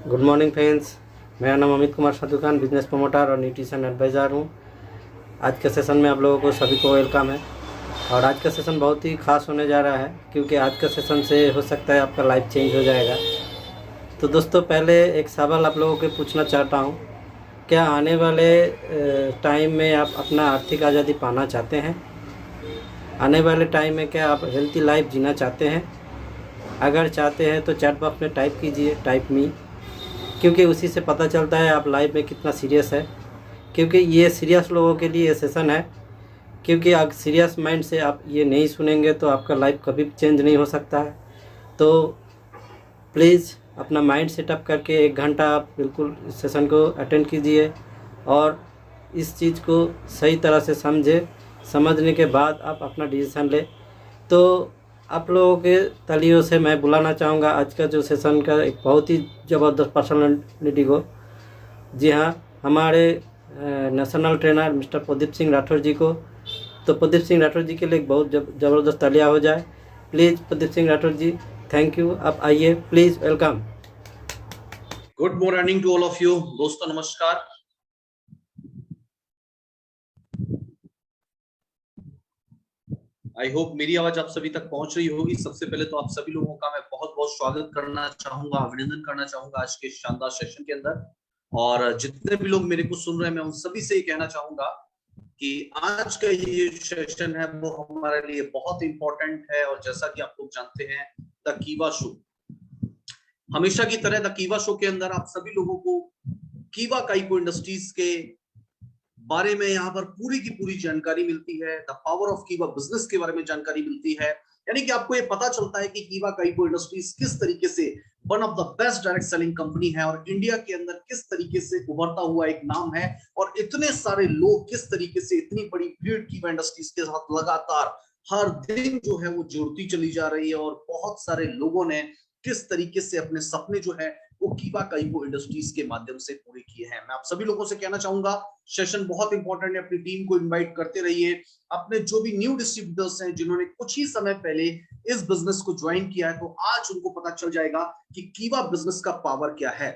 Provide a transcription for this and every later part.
Good morning friends. मेरा नाम Amit Kumar साधुखान, business promoter और न्यूट्रिशन एडवाइज़र हूँ। आज के सेशन में आप लोगों को सभी को वेलकम है। और आज का सेशन बहुत ही खास होने जा रहा है, क्योंकि आज का सेशन से हो सकता है आपका लाइफ चेंज हो जाएगा। तो दोस्तों, पहले एक सवाल आप लोगों को पूछना चाहता हूँ, क्या आने वाले टाइम में आप अपना आर्थिक आज़ादी पाना चाहते हैं? आने वाले टाइम में क्या आप हेल्थी लाइफ जीना चाहते हैं? अगर चाहते हैं तो चैट बॉक्स में टाइप कीजिए, टाइप मी, क्योंकि उसी से पता चलता है आप लाइफ में कितना सीरियस है। क्योंकि ये सीरियस लोगों के लिए सेशन है, क्योंकि अगर सीरियस माइंड से आप ये नहीं सुनेंगे तो आपका लाइफ कभी चेंज नहीं हो सकता है। तो प्लीज़ अपना माइंड सेटअप करके 1 घंटा आप बिल्कुल इस सेशन को अटेंड कीजिए और इस चीज़ को सही तरह से समझने के बाद आप अपना डिसीज़न लें। तो आप लोगों के तालियों से मैं बुलाना चाहूँगा आज का जो सेशन का एक बहुत ही ज़बरदस्त पर्सनालिटी को। जी हाँ, हमारे national trainer mister Pradeep Singh Rathore ji को। तो प्रदीप सिंह राठौर जी के लिए एक बहुत ज़बरदस्त तालियां हो जाए। Please Pradeep Singh Rathore ji, thank you, आप आइए, please welcome. Good morning to all of you. दोस्तों नमस्कार। आई होप मेरी आवाज आप सभी तक पहुंच रही होगी। सबसे पहले तो आप सभी लोगों का मैं बहुत बहुत स्वागत करना चाहूंगा, अभिनंदन करना चाहूंगा आज के शानदार सेशन के अंदर। और जितने भी लोग मेरे को सुन रहे हैं, मैं उन सभी से ये कहना चाहूंगा कि आज का ये सेशन है वो हमारे लिए बहुत इंपॉर्टेंट है। और जैसा कि आप लोग जानते हैं, द कीवा शो, हमेशा की तरह द कीवा शो के अंदर आप सभी लोगों को कीवा काइको इंडस्ट्रीज के बारे में यहाँ पर पूरी की पूरी जानकारी मिलती है। द पावर ऑफ कीवा बिजनेस के बारे में जानकारी मिलती है। यानी कि आपको ये पता चलता है कि कीवा काइको इंडस्ट्रीज किस तरीके से one of the best direct selling company है और इंडिया के अंदर किस तरीके से उभरता हुआ एक नाम है। और इतने सारे लोग किस तरीके से, इतनी बड़ी भीड़ कीवा इंडस्ट्रीज के साथ लगातार हर दिन जो है वो जुड़ती चली जा रही है। और बहुत सारे लोगों ने किस तरीके से अपने सपने जो है वो कीवा काइको इंडस्ट्रीज के माध्यम से पूरे किए हैं। मैं आप सभी लोगों से कहना चाहूंगा, सेशन बहुत इंपॉर्टेंट है। अपनी टीम को इनवाइट करते रहिए। अपने जो भी न्यू डिस्ट्रीब्यूटर्स हैं जिन्होंने कुछ ही समय पहले इस बिजनेस को ज्वाइन किया है, तो आज उनको पता चल जाएगा कि कीवा बिजनेस का पावर क्या है।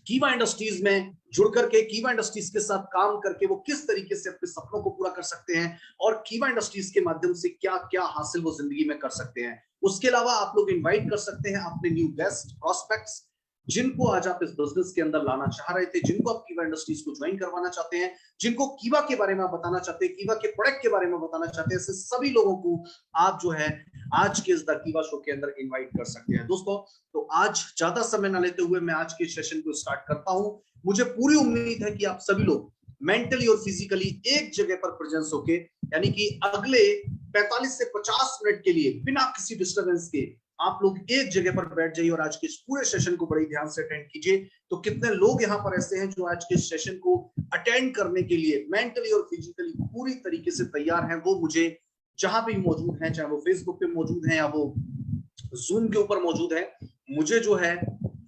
कीवा इंडस्ट्रीज में जुड़ करके, कीवा इंडस्ट्रीज के साथ काम करके वो किस तरीके से अपने सपनों को पूरा कर सकते हैं और कीवा इंडस्ट्रीज के माध्यम से क्या क्या हासिल वो जिंदगी में कर सकते हैं। उसके अलावा आप लोग इनवाइट कर सकते हैं अपने न्यू गेस्ट प्रोस्पेक्ट्स, जिनको आज आप इस बिजनेस के अंदर लाना चाह रहे थे, जिनको आप कीवा इंडस्ट्रीज को ज्वाइन करवाना चाहते हैं, जिनको कीवा के बारे में आप बताना चाहते हैं, कीवा के प्रोडक्ट के बारे में बताना चाहते हैं, ऐसे सभी लोगों को आप जो है आज के इस द कीवा शो के अंदर इनवाइट कर सकते हैं। दोस्तों, तो आज ज्यादा समय ना लेते हुए मैं आज के सेशन को स्टार्ट करता हूं। मुझे पूरी उम्मीद है कि आप सभी लोग मेंटली और फिजिकली एक जगह पर प्रेजेंस होके, यानी कि अगले 45 से 50 मिनट के लिए बिना किसी डिस्टरबेंस के आप लोग एक जगह पर बैठ जाइए और आज के इस पूरे सेशन को बड़े ध्यान से अटेंड कीजिए। तो कितने लोग यहाँ पर ऐसे हैं जो आज के सेशन को अटेंड करने के लिए मेंटली और फिजिकली पूरी तरीके से तैयार हैं, वो मुझे जहां भी मौजूद हैं, चाहे वो फेसबुक पे मौजूद हैं या वो जूम के ऊपर मौजूद है, मुझे जो है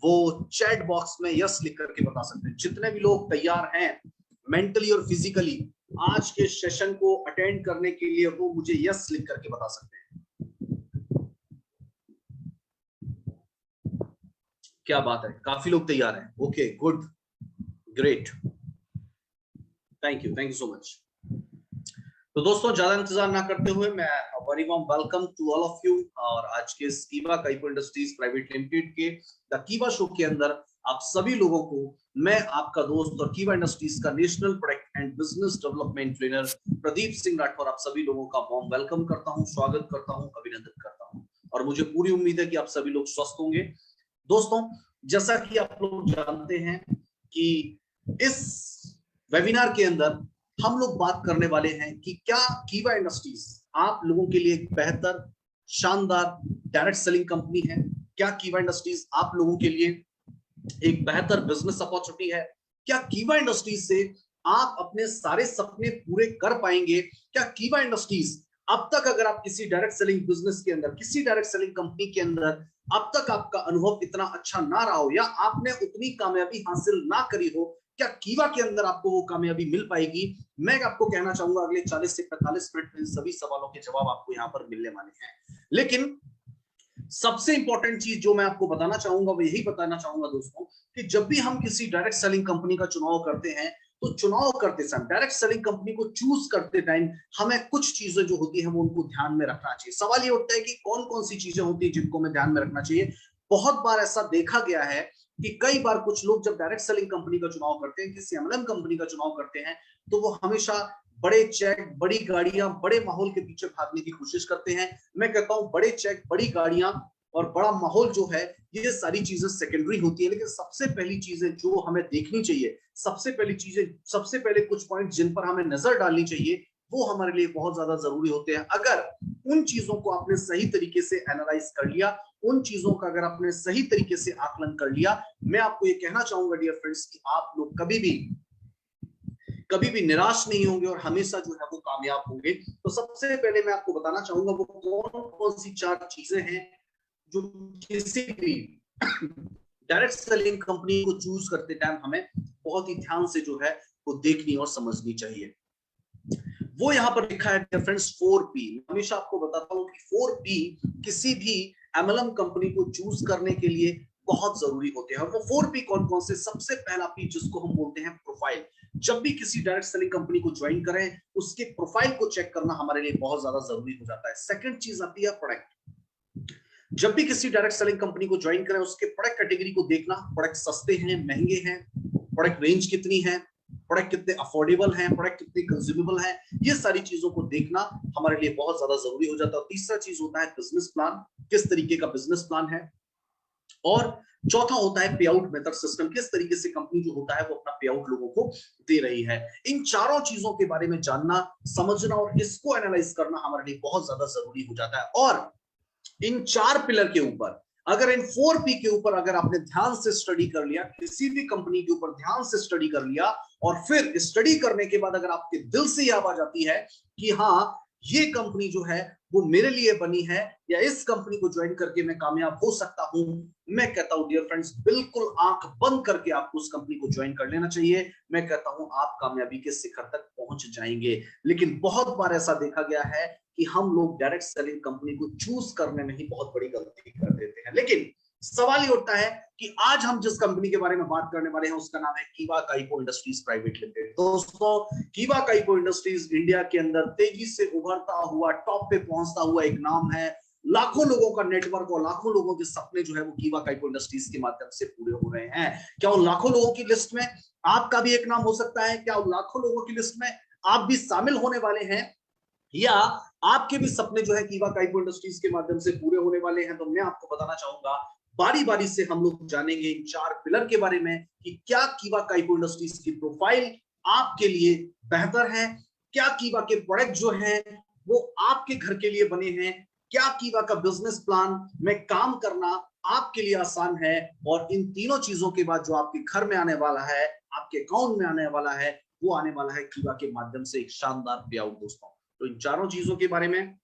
वो चैट बॉक्स में यस लिख करके बता सकते हैं। जितने भी लोग तैयार हैं मेंटली और फिजिकली आज के सेशन को अटेंड करने के लिए, वो मुझे यस लिख करके बता सकते हैं। क्या बात है, काफी लोग तैयार हैं। Okay, good, great, thank you so much. तो दोस्तों, ज्यादा इंतजार ना करते हुए मैं very warm welcome to all of you. और आज के इस Kiwa Kaiko Industries Private Limited के द कीवा शो के अंदर आप सभी लोगों को मैं आपका दोस्त और कीवा इंडस्ट्रीज का national product and business development trainer Pradeep Singh Rathore आप सभी लोगों का वार्म वेलकम करता हूं, स्वागत करता हूं, अभिनंदन करता हूं। और मुझे पूरी उम्मीद है कि आप सभी लोग स्वस्थ होंगे। दोस्तों, जैसा कि आप लोग जानते हैं कि इस वेबिनार के अंदर हम लोग बात करने वाले हैं कि क्या कीवा इंडस्ट्रीज आप लोगों के लिए एक बेहतर, शानदार डायरेक्ट सेलिंग कंपनी है। क्या कीवा इंडस्ट्रीज आप लोगों के लिए एक बेहतर बिजनेस अपॉर्चुनिटी है। क्या कीवा इंडस्ट्रीज से आप अपने सारे सपने पूरे कर पाएंगे। क्या कीवा इंडस्ट्रीज अब तक, अगर आप किसी डायरेक्ट सेलिंग बिजनेस के अंदर, किसी डायरेक्ट सेलिंग कंपनी के अंदर अब तक आपका अनुभव इतना अच्छा ना रहा हो या आपने उतनी कामयाबी हासिल ना करी हो, क्या कीवा के अंदर आपको वो कामयाबी मिल पाएगी। मैं आपको कहना चाहूंगा अगले 40 से 45 मिनट में सभी सवालों के जवाब आपको यहाँ पर मिलने वाले हैं। लेकिन सबसे इंपॉर्टेंट चीज जो मैं आपको बताना चाहूंगा वो यही बताना चाहूंगा दोस्तों कि जब भी हम किसी डायरेक्ट सेलिंग कंपनी का चुनाव करते हैं तो चुनाव करते समय, डायरेक्ट सेलिंग कंपनी को चूज करते टाइम हमें कुछ चीजें जो होती है वो उनको ध्यान में रखना चाहिए। सवाल ये उठता है कि कौन कौन सी चीजें होती है जिनको हमें ध्यान में रखना चाहिए। बहुत बार ऐसा देखा गया है कि कई बार कुछ लोग जब डायरेक्ट सेलिंग कंपनी का चुनाव करते हैं, किसी एमएलएम कंपनी का चुनाव करते हैं, तो वो हमेशा बड़े चेक, बड़ी गाड़ियां, बड़े माहौल के पीछे भागने की कोशिश करते हैं। मैं कहता हूं बड़े चेक, बड़ी गाड़ियां और बड़ा माहौल जो है, ये सारी चीजें सेकेंडरी होती है। लेकिन सबसे पहली चीजें जो हमें देखनी चाहिए, सबसे पहले कुछ पॉइंट जिन पर हमें नजर डालनी चाहिए, वो हमारे लिए बहुत ज्यादा जरूरी होते हैं। अगर उन चीजों को आपने सही तरीके से एनालाइज कर लिया, उन चीजों का अगर आपने सही तरीके से आकलन कर लिया, मैं आपको ये कहना चाहूंगा डियर फ्रेंड्स कि आप लोग कभी भी निराश नहीं होंगे और हमेशा जो है वो कामयाब होंगे। तो सबसे पहले मैं आपको बताना चाहूंगा वो कौन कौन सी 4 चीजें हैं जो किसी भी डायरेक्ट सेलिंग कंपनी को चूज करते टाइम हमें बहुत ही ध्यान से जो है वो देखनी और समझनी चाहिए। वो यहां पर लिखा है फ्रेंड्स 4P। हमेशा आपको बताता हूं कि 4P किसी भी एमएलएम कंपनी को चूज करने के लिए बहुत जरूरी होते हैं। और वो 4P कौन कौन से? सबसे पहला P जिसको हम बोलते हैं प्रोफाइल। जब भी किसी डायरेक्ट सेलिंग कंपनी को ज्वाइन करें, उसके प्रोफाइल को चेक करना हमारे लिए बहुत ज्यादा जरूरी हो जाता है। सेकंड चीज आती है प्रोडक्ट। जब भी किसी डायरेक्ट सेलिंग कंपनी को ज्वाइन करें, उसके प्रोडक्ट कैटेगरी को देखना, प्रोडक्ट सस्ते हैं, महंगे हैं, प्रोडक्ट रेंज कितनी है, प्रोडक्ट कितने अफोर्डेबल हैं, प्रोडक्ट कितने कंज्यूमेबल हैं, ये सारी चीजों को देखना हमारे लिए बहुत ज्यादा जरूरी हो जाता है। तीसरा चीज होता है बिजनेस प्लान, किस तरीके का बिजनेस प्लान है। और चौथा होता है पे आउट मेथड सिस्टम, किस तरीके से कंपनी जो होता है वो अपना पे आउट लोगों को दे रही है। इन चारों चीजों के बारे में जानना, समझना और इसको एनालाइज करना हमारे लिए बहुत ज्यादा जरूरी हो जाता है। और इन 4 पिलर के ऊपर, अगर इन 4P के ऊपर अगर आपने ध्यान से स्टडी कर लिया, किसी भी कंपनी के ऊपर ध्यान से स्टडी कर लिया, और फिर स्टडी करने के बाद अगर आपके दिल से यह आवाज आती है कि हाँ ये कंपनी जो है वो मेरे लिए बनी है, या इस कंपनी को ज्वाइन करके मैं कामयाब हो सकता हूं, मैं कहता हूं डियर फ्रेंड्स बिल्कुल आंख बंद करके आपको उस कंपनी को ज्वाइन कर लेना चाहिए। मैं कहता हूं आप कामयाबी के शिखर तक पहुंच जाएंगे। लेकिन बहुत बार ऐसा देखा गया है कि हम लोग डायरेक्ट सेलिंग कंपनी को चूज करने में ही बहुत बड़ी गलती कर देते हैं। लेकिन सवाल ये उठता है कि आज हम जिस कंपनी के बारे में बात करने वाले हैं उसका नाम है कीवा काइपो इंडस्ट्रीज प्राइवेट लिमिटेड। दोस्तों, कीवा काइपो इंडस्ट्रीज इंडिया के अंदर तेजी से उभरता हुआ, टॉप पे पहुंचता हुआ एक नाम है। लाखों लोगों का नेटवर्क और लाखों लोगों के सपने जो है वो कीवा काइपो इंडस्ट्रीज के माध्यम से पूरे हो रहे हैं। क्या उन लाखों लोगों की लिस्ट में आपका भी एक नाम हो सकता है? क्या उन लाखों लोगों की लिस्ट में आप भी शामिल होने वाले हैं, या आपके भी सपने जो है कीवा काइपो इंडस्ट्रीज के माध्यम से पूरे होने वाले हैं? तो मैं आपको बताना चाहूंगा, बारी बारी से हम लोग जानेंगे इन 4 पिलर के बारे में कि क्या कीवा काइपो इंडस्ट्रीज की प्रोफाइल आपके लिए बेहतर है, क्या कीवा के प्रोडक्ट जो हैं वो आपके घर के लिए बने हैं, क्या कीवा का बिजनेस प्लान में काम करना आपके लिए आसान है, और इन तीनों चीजों के बाद जो आपके घर में आने वाला है, आपके अकाउंट में आने वाला है, वो आने वाला है कीवा के माध्यम से एक शानदार पे आउट। दोस्तों, तो इन चारों चीजों के बारे में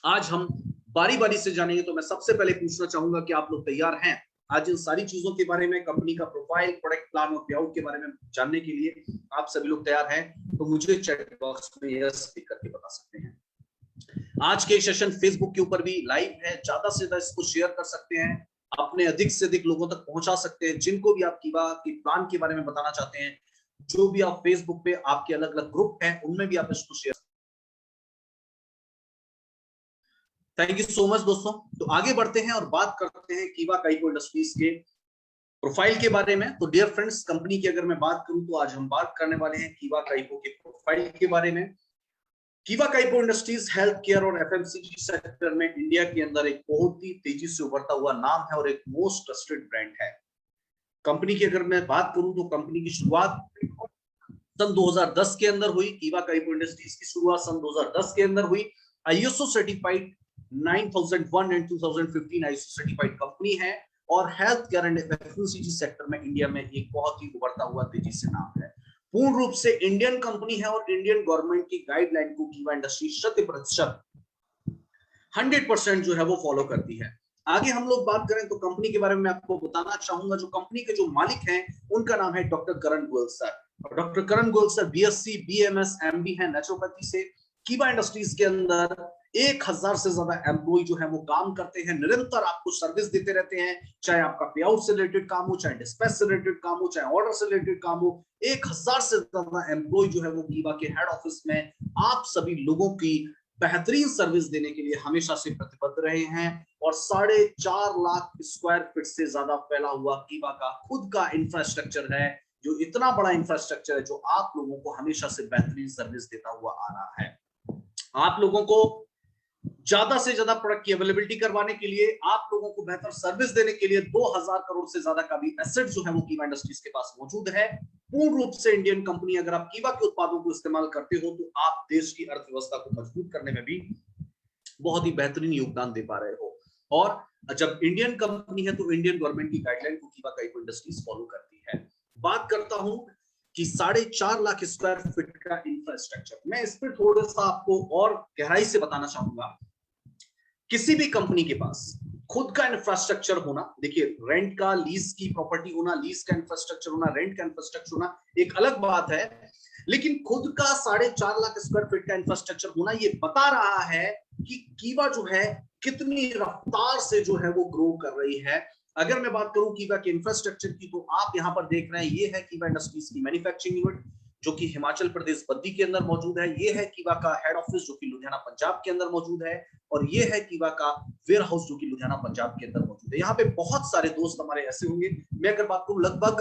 आज हम बारी बारी से जानेंगे। तो मैं सबसे पहले पूछना चाहूंगा कि आप लोग तैयार हैं आज इन सारी चीजों के बारे में, कंपनी का प्रोफाइल, प्रोडक्ट प्लान और पे आउट के बारे में जानने के लिए? आप सभी लोग तैयार हैं तो मुझे चैट बॉक्स में यस लिख करके बता सकते हैं। आज के सेशन फेसबुक के ऊपर भी लाइव है, ज्यादा से ज्यादा इसको शेयर कर सकते हैं, अपने अधिक से अधिक लोगों तक पहुंचा सकते हैं। जिनको भी आप कीवा के प्लान के बारे में बताना चाहते हैं, जो भी आप फेसबुक पे आपके अलग अलग ग्रुप हैं उनमें भी आप इसको share. Thank you so much दोस्तों। तो आगे बढ़ते हैं और बात करते हैं कीवा काइपो इंडस्ट्रीज के प्रोफाइल के बारे में। तो डियर फ्रेंड्स, कंपनी की अगर मैं बात करूं तो आज हम बात करने वाले हैं कीवा काइपो के प्रोफाइल के बारे में। कीवा काइपो इंडस्ट्रीज हेल्थ केयर और एफएमसीजी सेक्टर में इंडिया के अंदर एक बहुत ही तेजी से उभरता हुआ नाम है और एक मोस्ट ट्रस्टेड ब्रांड है। कंपनी की अगर मैं बात करूं तो कंपनी की शुरुआत सन 2010 के अंदर हुई। कीवा काइपो इंडस्ट्रीज की शुरुआत सन 2010 के अंदर हुई। ISO certified 9001 and 2015 ISO certified company है और health care and FMCG sector में इंडिया में एक बहुत ही उभरता हुआ तेजी से नाम है। पूर्ण रूप से इंडियन कंपनी है और इंडियन गवर्नमेंट की गाइडलाइन को कीवा इंडस्ट्री 100% जो है वो फॉलो करती है। आगे हम लोग बात करें तो कंपनी के बारे में आपको बताना चाहूंगा, जो कंपनी के जो मालिक हैं उनका नाम है doctor Karan Goyal sir. Doctor Karan Goyal sir BSc BMS MD है नेचुरोपैथी से, कीवा इंडस्ट्रीज के अंदर 1000 से ज्यादा एम्प्लॉय जो है वो काम करते हैं, निरंतर आपको सर्विस देते रहते हैं, चाहे आपका पे आउट से रिलेटेड काम हो, चाहे डिस्पैच से रिलेटेड काम हो, चाहे ऑर्डर से रिलेटेड काम हो। 1000 से ज्यादा एम्प्लॉय जो है वो कीवा के हेड ऑफिस में आप सभी लोगों की बेहतरीन सर्विस देने के लिए हमेशा से प्रतिबद्ध रहे हैं। और 4.5 लाख स्क्वायर फीट से ज्यादा फैला हुआ कीवा का खुद का इंफ्रास्ट्रक्चर है, जो इतना बड़ा इंफ्रास्ट्रक्चर है जो आप लोगों को हमेशा से बेहतरीन सर्विस देता हुआ आ रहा है। आप लोगों को ज्यादा से ज्यादा प्रोडक्ट की अवेलेबिलिटी करवाने के लिए, आप लोगों को बेहतर सर्विस देने के लिए 2000 करोड़ से ज्यादा का भी एसेट जो है वो कीवा इंडस्ट्रीज के पास मौजूद है। पूर्ण रूप से इंडियन कंपनी। अगर आप कीवा के उत्पादों को इस्तेमाल करते हो तो आप देश की अर्थव्यवस्था को मजबूत करने में भी बहुत ही बेहतरीन योगदान दे पा रहे हो। और जब इंडियन कंपनी है तो इंडियन गवर्नमेंट की गाइडलाइन को कीवा काइको इंडस्ट्रीज फॉलो करती है। बात करता हूं कि 4.5 लाख स्क्वायर फीट का इंफ्रास्ट्रक्चर, मैं इस पर थोड़ा सा आपको और गहराई से बताना चाहूंगा। किसी भी कंपनी के पास खुद का इंफ्रास्ट्रक्चर होना, देखिए रेंट का, लीज की प्रॉपर्टी होना, लीज का इंफ्रास्ट्रक्चर होना, रेंट का इंफ्रास्ट्रक्चर होना एक अलग बात है, लेकिन खुद का 4.5 लाख स्क्वायर फीट का इंफ्रास्ट्रक्चर होना ये बता रहा है कि कीवा जो है कितनी रफ्तार से जो है वो ग्रो कर रही है। अगर मैं बात करूं कीवा के इंफ्रास्ट्रक्चर की, तो आप यहां पर देख रहे हैं, ये है कीवा इंडस्ट्रीज की मैन्युफैक्चरिंग यूनिट जो कि हिमाचल प्रदेश बद्दी के अंदर मौजूद है। ये है कीवा का हेड ऑफिस जो कि लुधियाना पंजाब के अंदर मौजूद है। और ये है कीवा का वेयर हाउस जो कि लुधियाना पंजाब के अंदर मौजूद है। यहाँ पे बहुत सारे दोस्त हमारे ऐसे होंगे, मैं अगर बात करूं लगभग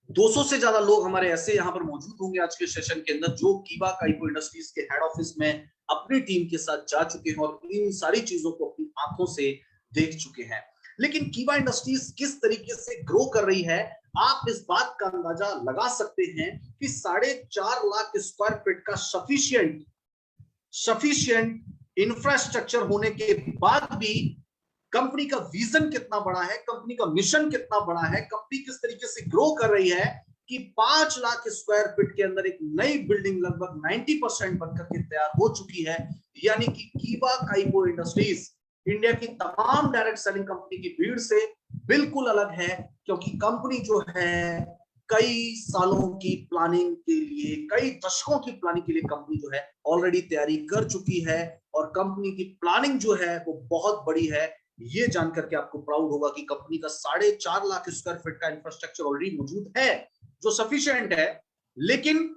200 से ज्यादा लोग हमारे ऐसे यहाँ पर मौजूद होंगे आज के सेशन के अंदर, जो कीवा काइको इंडस्ट्रीज के हेड ऑफिस में अपनी टीम के साथ जा चुके हैं और इन सारी चीजों को अपनी आंखों से देख चुके हैं। लेकिन कीवा इंडस्ट्रीज किस तरीके से ग्रो कर रही है, आप इस बात का अंदाजा लगा सकते हैं कि 4.5 लाख स्क्वायर फीट का सफिशिएंट इंफ्रास्ट्रक्चर होने के बाद भी कंपनी का विजन कितना बड़ा है, कंपनी का मिशन कितना बड़ा है, कंपनी किस तरीके से ग्रो कर रही है कि 5 लाख स्क्वायर फीट के अंदर एक नई बिल्डिंग लगभग 90% बनकर के तैयार हो चुकी है। यानी कि कीवा काइको इंडस्ट्रीज इंडिया की तमाम डायरेक्ट सेलिंग कंपनी की भीड़ से बिल्कुल अलग है, क्योंकि कंपनी जो है कई सालों की प्लानिंग के लिए, कई दशकों की प्लानिंग के लिए कंपनी जो है ऑलरेडी तैयारी कर चुकी है। और कंपनी की प्लानिंग जो है वो बहुत बड़ी है। ये जानकर के आपको प्राउड होगा कि कंपनी का 4.5 लाख स्क्वायर फीट का इंफ्रास्ट्रक्चर ऑलरेडी मौजूद है जो सफिशिएंट है, लेकिन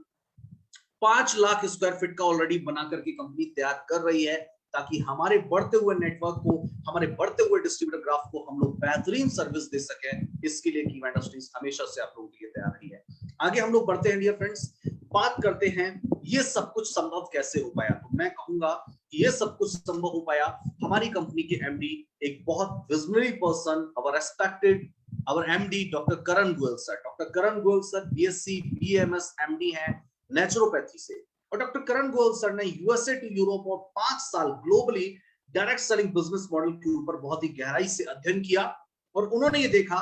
5 लाख स्क्वायर फीट का ऑलरेडी बना करके कंपनी तैयार कर रही है, ताकि हमारे बढ़ते हुए नेटवर्क को, हमारे बढ़ते हुए डिस्ट्रीब्यूटर ग्राफ को हम लोग बेहतरीन सर्विस दे सकें। इसके लिए कीवा इंडस्ट्रीज हमेशा से आप लोगों के लिए तैयार रही है। आगे हम लोग बढ़ते हैं डियर फ्रेंड्स, बात करते हैं ये सब कुछ संभव कैसे हो पाया। तो मैं कहूंगा कि ये सब कुछ संभव हो पाया हमारी कंपनी के एमडी, एक बहुत visionary person, our respected our MD doctor Karan Goyal sir. Doctor Karan Goyal sir BSc BMS MD हैं नेचुरोपैथी से। और डॉक्टर करण गोयल सर ने यूएसए टू यूरोप और 5 साल globally direct selling business model के ऊपर बहुत ही गहराई से अध्ययन किया। और उन्होंने ये देखा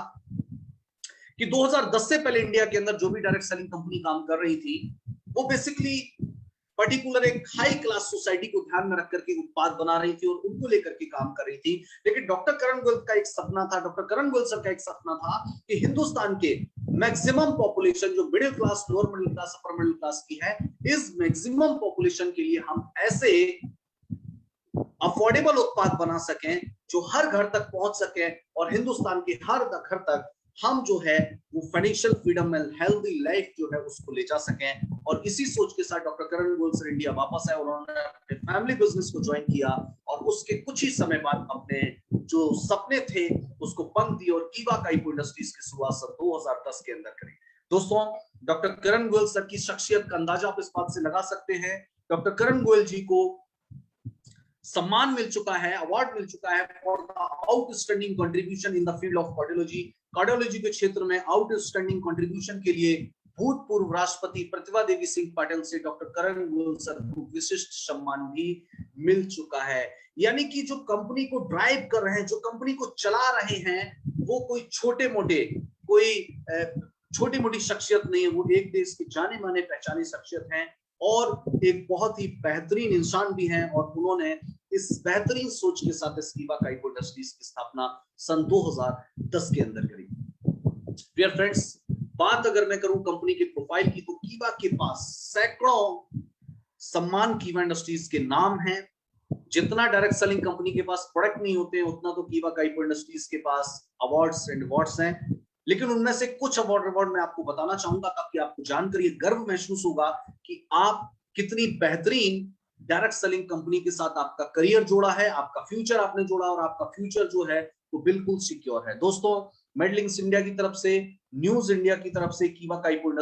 कि 2010 से पहले इंडिया के अंदर जो भी डायरेक्ट सेलिंग कंपनी काम कर रही थी, वो बेसिकली पर्टिकुलर एक हाई क्लास सोसाइटी को ध्यान में रख करके उत्पाद बना रही थी और उनको लेकर के काम कर रही थी। लेकिन डॉक्टर करण गोयल का एक सपना था, डॉक्टर करण गोयल सर का एक सपना था कि हिंदुस्तान के मैक्सिमम पॉपुलेशन जो middle class, lower middle class, upper middle class की है, इस मैक्सिमम पॉपुलेशन के लिए हम ऐसे अफोर्डेबल उत्पाद बना सकें जो हर घर तक पहुंच सके और हिंदुस्तान के हर घर तक हम जो है वो financial freedom and healthy life जो है उसको ले जा सकें। और इसी सोच के साथ doctor Karan Goyal sir India वापस आए और उन्होंने अपने फैमिली बिजनेस को ज्वाइन किया और उसके कुछ ही समय बाद अपने जो सपने थे उसको पंख दिए और कीवा काइको इंडस्ट्रीज की शुरुआत सन 2010 के अंदर करी। दोस्तों, डॉक्टर करण गोयल सर की शख्सियत का अंदाजा आप इस बात से लगा सकते हैं। डॉक्टर करण गोयल जी को सम्मान मिल चुका है, अवार्ड मिल चुका है for the outstanding contribution in the field of cardiology. Cardiology के क्षेत्र में आउटस्टैंडिंग कंट्रीब्यूशन के लिए भूतपूर्व राष्ट्रपति प्रतिभा देवी सिंह पाटिल से डॉक्टर करण गोयल सर को विशिष्ट सम्मान भी मिल चुका है। यानी कि जो कंपनी को ड्राइव कर रहे हैं, जो कंपनी को चला रहे हैं, वो कोई छोटे मोटी शख्सियत नहीं है, वो एक देश की जाने माने पहचाने शख्सियत हैं और एक बहुत ही बेहतरीन इंसान भी हैं। और उन्होंने इस बेहतरीन सोच के साथ इस कीवा काइको इंडस्ट्रीज की स्थापना सन 2010 के अंदर करी। डियर फ्रेंड्स, बात अगर मैं करूं कंपनी के प्रोफाइल की, तो कीवा के पास सम्मान कीवा इंडस्ट्रीज के नाम है। जितना डायरेक्ट सेलिंग कंपनी के पास प्रोडक्ट नहीं होते उतना तो कीवा काइपो इंडस्ट्रीज के पास अवार्ड्स एंड अवार्ड्स हैं, लेकिन उनमें से कुछ अवार्ड मैं आपको बताना चाहूंगा ताकि आपको जानकर ये गर्व महसूस होगा कि आप कितनी बेहतरीन डायरेक्ट सेलिंग कंपनी के साथ आपका करियर जोड़ा है, आपका फ्यूचर आपने जोड़ा और आपका फ्यूचर जो है वो बिल्कुल सिक्योर है। दोस्तों, मेडलिंग्स इंडिया की तरफ से, न्यूज इंडिया की तरफ से कीवा काइपो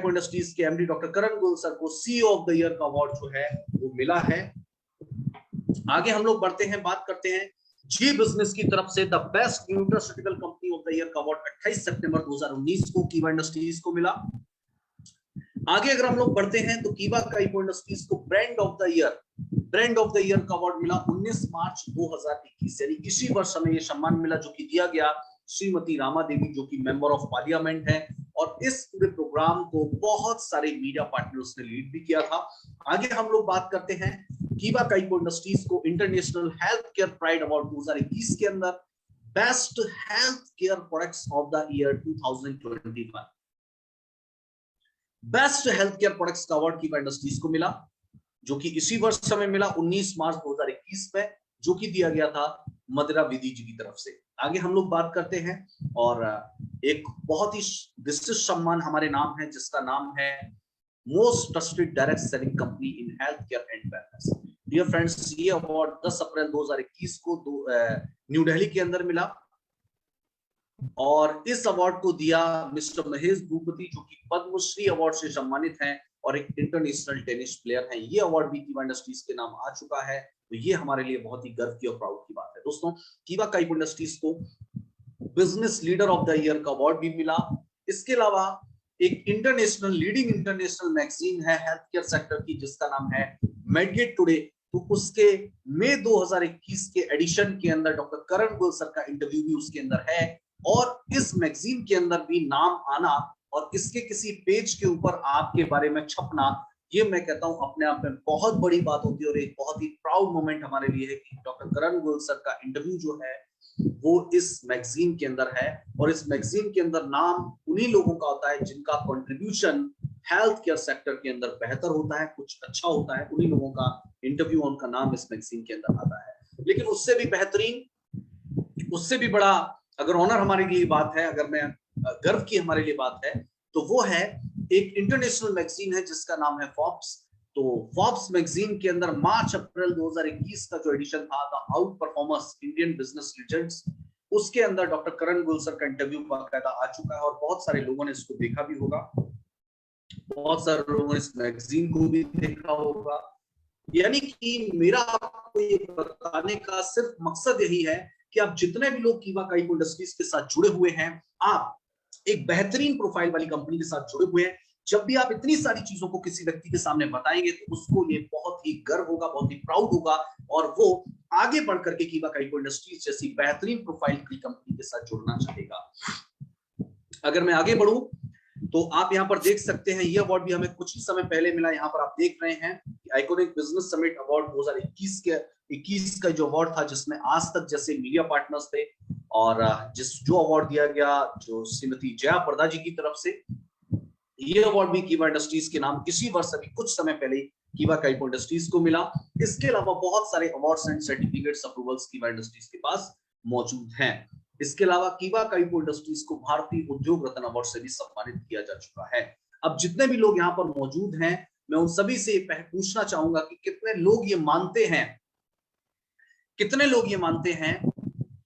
इंडस्ट्रीज के MD doctor Karan Goyal sir को सीईओ ऑफ द ईयर का अवार्ड जो है वो मिला है। आगे हम लोग बढ़ते हैं, बात करते हैं जी बिजनेस की तरफ से the best nutraceutical company of the year का अवार्ड 28 सितंबर 2019 को कीवा इंडस्ट्रीज को मिला। आगे अगर हम लोग बढ़ते हैं तो कीवा काइपो इंडस्ट्रीज को ब्रांड ऑफ द ईयर का अवार्ड मिला 19 मार्च 2021, यानी इसी वर्ष हमें यह सम्मान मिला जो कि दिया गया श्रीमती रामा देवी जो कि मेंबर ऑफ पार्लियामेंट है, और इस पूरे प्रोग्राम को बहुत सारे मीडिया पार्टनर्स ने लीड भी किया था। आगे हम लोग बात करते हैं कीवा काइपो इंडस्ट्रीज को international health care pride award 2021 के अंदर best health care products of the year 2021, best health care products का अवार्ड कीवा इंडस्ट्रीज को मिला जो कि इसी वर्ष हमें मिला 19 मार्च 2021 में, जो कि दिया गया था मदिरा विधि जी की तरफ से। आगे हम लोग बात करते हैं और एक बहुत ही विशिष्ट सम्मान हमारे नाम है जिसका नाम है most trusted direct selling company in health care and wellness. Dear friends, ये अवार्ड 10 अप्रैल 2021 को न्यू दिल्ली के अंदर मिला और इस अवार्ड को दिया मिस्टर महेश भूपति जो कि पद्मश्री अवार्ड से सम्मानित हैं और एक इंटरनेशनल टेनिस प्लेयर हैं। ये अवार्ड भी कीवा इंडस्ट्रीज के नाम आ चुका है, तो ये हमारे लिए बहुत ही गर्व की और प्राउड की बात है। दोस्तों, कीवा काइपो इंडस्ट्रीज को business leader of the year का अवार्ड भी मिला। इसके अलावा एक लीडिंग इंटरनेशनल मैगजीन है हेल्थ केयर सेक्टर की जिसका नाम है मेडगेट टुडे, तो उसके मई 2021 के एडिशन के अंदर डॉक्टर करण गोयल सर का इंटरव्यू भी उसके अंदर है, और इस मैगजीन के अंदर भी नाम आना और इसके किसी पेज के ऊपर आपके बारे में छपना, ये मैं कहता हूं अपने आप में बहुत बड़ी बात होती है और एक बहुत ही प्राउड मोमेंट हमारे लिए है कि डॉक्टर करण गोयल सर का इंटरव्यू जो है वो इस मैगजीन के अंदर है, और इस मैगजीन के अंदर नाम उन्हीं लोगों का होता है जिनका कंट्रीब्यूशन हेल्थ केयर सेक्टर के अंदर बेहतर होता है, कुछ अच्छा होता है, उन्हीं लोगों का इंटरव्यू, उनका नाम इस मैगजीन के अंदर आता है। लेकिन उससे भी बेहतरीन, उससे भी बड़ा अगर ऑनर हमारे लिए बात है, अगर मैं गर्व की हमारे लिए बात है, तो वो है एक इंटरनेशनल मैगजीन है जिसका नाम है फॉर्ब्स। तो फॉर्ब्स मैगजीन के अंदर मार्च अप्रैल 2021 का जो एडिशन था the out performers Indian business legends, उसके अंदर डॉक्टर करण गोयल सर का इंटरव्यू बाकायदा आ चुका है और बहुत सारे लोगों ने इसको देखा भी होगा, बहुत सारे लोगों ने इस मैगजीन को भी देखा होगा। यानी कि मेरा आपको ये बताने का सिर्फ मकसद यही है कि आप जितने भी लोग कीवा काइपो इंडस्ट्रीज के साथ जुड़े हुए हैं, आप एक बेहतरीन प्रोफाइल वाली कंपनी के साथ जुड़े हुए हैं। जब भी आप इतनी सारी चीजों को किसी व्यक्ति के सामने बताएंगे तो उसको ये बहुत ही गर्व होगा, बहुत ही प्राउड होगा, और वो आगे बढ़ करके कीवा काइपो इंडस्ट्रीज जैसी बेहतरीन प्रोफाइल की कंपनी के साथ जुड़ना चाहेगा। अगर मैं आगे बढ़ूं तो आप यहाँ पर देख सकते हैं, ये अवार्ड भी हमें कुछ ही समय पहले मिला। यहाँ पर आप देख रहे हैं आइकॉनिक बिजनेस समिट अवार्ड 2021 का जो अवार्ड था जिसमें आज तक जैसे मीडिया पार्टनर्स थे, और जो अवार्ड दिया गया जो श्रीमती जया प्रदा जी की तरफ से, ये अवार्ड भी कीवा इंडस्ट्रीज के नाम इसी वर्ष अभी कुछ समय पहले कीवा काइपो इंडस्ट्रीज को मिला। इसके अलावा बहुत सारे अवार्ड्स एंड सर्टिफिकेट्स अप्रूवल्स कीवा इंडस्ट्रीज के पास मौजूद हैं। इसके अलावा कीवा काइपो इंडस्ट्रीज को भारतीय उद्योग रत्न अवार्ड से भी सम्मानित किया जा चुका है। अब जितने भी लोग यहाँ पर मौजूद हैं, मैं उन सभी से पूछना चाहूंगा कि कितने लोग ये मानते हैं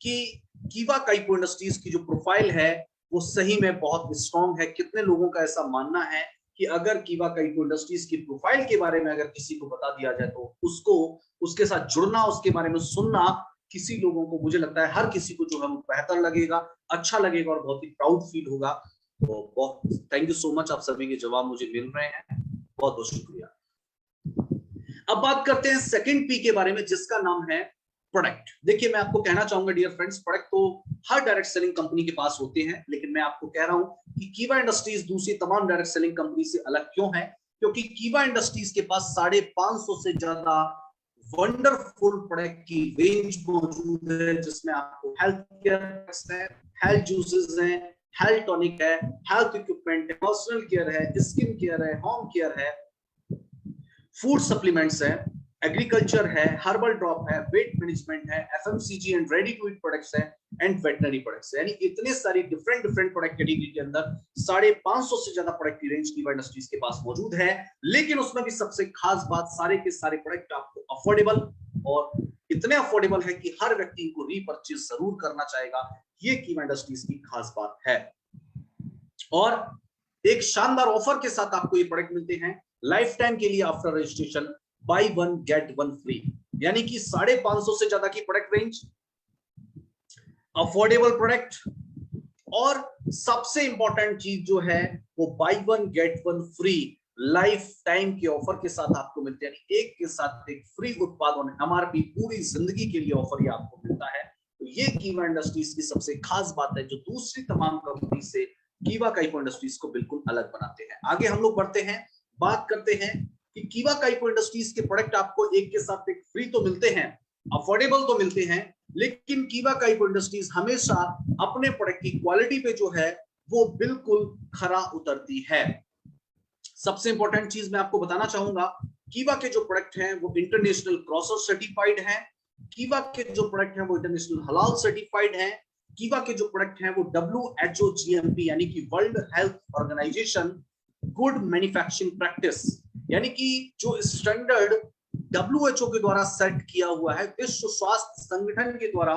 कि कीवा काइपो इंडस्ट्रीज की जो प्रोफाइल है वो सही में बहुत स्ट्रॉन्ग है। कितने लोगों का ऐसा मानना है कि अगर कीवा काइपो इंडस्ट्रीज की प्रोफाइल के बारे में अगर किसी को बता दिया जाए तो उसको उसके साथ जुड़ना, उसके बारे में सुनना, किसी लोगों को, मुझे लगता है हर किसी को जो है वो बेहतर लगेगा, अच्छा लगेगा और बहुत ही प्राउड फील होगा। तो बहुत थैंक यू सो मच, आप सभी के जवाब मुझे मिल रहे हैं, बहुत बहुत शुक्रिया। अब बात करते हैं सेकंड पी के बारे में जिसका नाम है प्रोडक्ट। देखिए, मैं आपको कहना चाहूंगा डियर फ्रेंड्स, प्रोडक्ट तो हर डायरेक्ट सेलिंग कंपनी के पास होते हैं, लेकिन मैं आपको कह रहा हूं कि कीवा इंडस्ट्रीज दूसरी तमाम डायरेक्ट सेलिंग कंपनी से अलग क्यों है, क्योंकि कीवा इंडस्ट्रीज के पास 550 से ज्यादा वंडरफुल प्रोडक्ट की रेंज मौजूद है, जिसमें आपको हेल्थ केयर है, हेल्थ जूसेस हैं, हेल्थ टॉनिक है, हेल्थ इक्विपमेंट है, पर्सनल केयर है, स्किन केयर है, होम केयर है, फूड सप्लीमेंट्स है, एग्रीकल्चर है, हर्बल ड्रॉप है, वेट मैनेजमेंट है, FMCG and ready to eat products है, एंड वेटनरी प्रोडक्ट्स है। यानी इतने सारी डिफरेंट प्रोडक्ट कैटेगरी के अंदर 550 से ज्यादा प्रोडक्ट की रेंज कीवा इंडस्ट्रीज के पास मौजूद है। लेकिन उसमें भी सबसे खास बात, सारे के सारे प्रोडक्ट आपको अफोर्डेबल, और इतने अफोर्डेबल है कि हर व्यक्ति इनको रीपर्चेज जरूर करना चाहेगा। ये कीवा इंडस्ट्रीज की खास बात है। और एक शानदार ऑफर के साथ आपको ये प्रोडक्ट मिलते हैं लाइफ टाइम के लिए after registration, by one get one free. यानी कि 550 से ज्यादा की प्रोडक्ट रेंज, अफोर्डेबल प्रोडक्ट, और सबसे इंपॉर्टेंट चीज जो है वो by one get one free life time के ऑफर के साथ आपको मिलते हैं। यानी एक के साथ एक फ्री उत्पाद और एमआरपी पूरी जिंदगी के लिए ऑफर ये आपको मिलता है। तो ये कीवा इंडस्ट्रीज की सबसे खास बात है जो दूसरी तमाम कंपनी से कीवा काइपो इंडस्ट्रीज को बिल्कुल अलग बनाते हैं। आगे हम लोग बढ़ते हैं, बात करते हैं कि कीवा काइपो इंडस्ट्रीज के प्रोडक्ट आपको एक के साथ एक फ्री तो मिलते हैं, अफोर्डेबल तो मिलते हैं, लेकिन कीवा काइपो इंडस्ट्रीज हमेशा अपने प्रोडक्ट की क्वालिटी पे जो है वो बिल्कुल खरा उतरती है। सबसे इंपॉर्टेंट चीज मैं आपको बताना चाहूंगा, कीवा के जो प्रोडक्ट हैं वो इंटरनेशनल क्रॉसर सर्टिफाइड हैं, कीवा के जो प्रोडक्ट हैं वो इंटरनेशनल हलाल सर्टिफाइड हैं, कीवा के जो प्रोडक्ट हैं वो WHO GMP यानी कि world health organisation good manufacturing practice, यानी कि जो स्टैंडर्ड WHO के द्वारा सेट किया हुआ है, विश्व स्वास्थ्य संगठन के द्वारा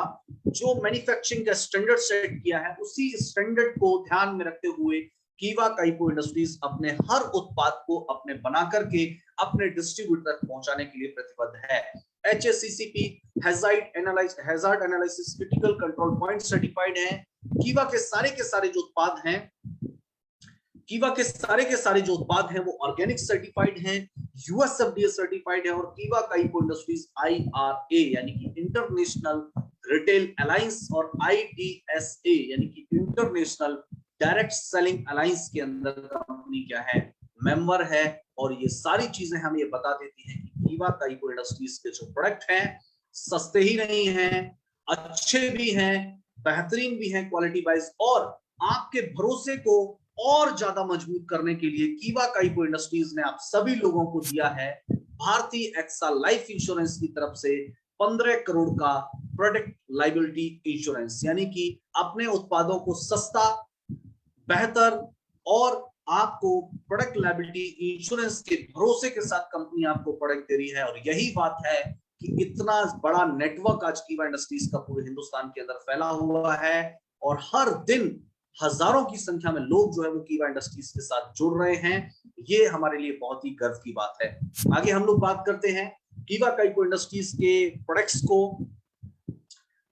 जो मैन्युफैक्चरिंग का स्टैंडर्ड सेट किया है, उसी स्टैंडर्ड को ध्यान में रखते हुए कीवा काइपो इंडस्ट्रीज अपने हर उत्पाद को अपने बना करके अपने डिस्ट्रीब्यूटर तक पहुंचाने के लिए प्रतिबद्ध है। HACCP hazard analysis critical control point certified है। कीवा के सारे जो उत्पाद हैं, कीवा के सारे जो उत्पाद हैं वो ऑर्गेनिक सर्टिफाइड हैं, USFDA सर्टिफाइड है, और कीवा काइपो इंडस्ट्रीज IRA यानी कि इंटरनेशनल रिटेल अलायंस और IDSA यानी कि इंटरनेशनल डायरेक्ट सेलिंग अलायंस के अंदर कंपनी क्या है, मेंबर है। और ये सारी चीजें हमें ये बता देती हैं कि कीवा काइपो इंडस्ट्रीज के जो प्रोडक्ट हैं सस्ते ही नहीं हैं, अच्छे भी हैं, बेहतरीन भी हैं क्वालिटी वाइज, और आपके भरोसे को और ज्यादा मजबूत करने के लिए कीवा काइपो इंडस्ट्रीज ने आप सभी लोगों को दिया है भारतीय एक्सा लाइफ इंश्योरेंस की तरफ से 15 करोड़ का प्रोडक्ट लायबिलिटी इंश्योरेंस, यानी कि अपने उत्पादों को सस्ता, बेहतर और आपको प्रोडक्ट लायबिलिटी इंश्योरेंस के भरोसे के साथ कंपनी आपको प्रोडक्ट दे रही है। और यही बात है कि इतना बड़ा नेटवर्क आज कीवा इंडस्ट्रीज का पूरे हिंदुस्तान के अंदर फैला हुआ है, और हर दिन हजारों की संख्या में लोग जो है वो कीवा इंडस्ट्रीज के साथ जुड़ रहे हैं। ये हमारे लिए बहुत ही गर्व की बात है। आगे हम लोग बात करते हैं कीवा काइपो इंडस्ट्रीज के प्रोडक्ट्स को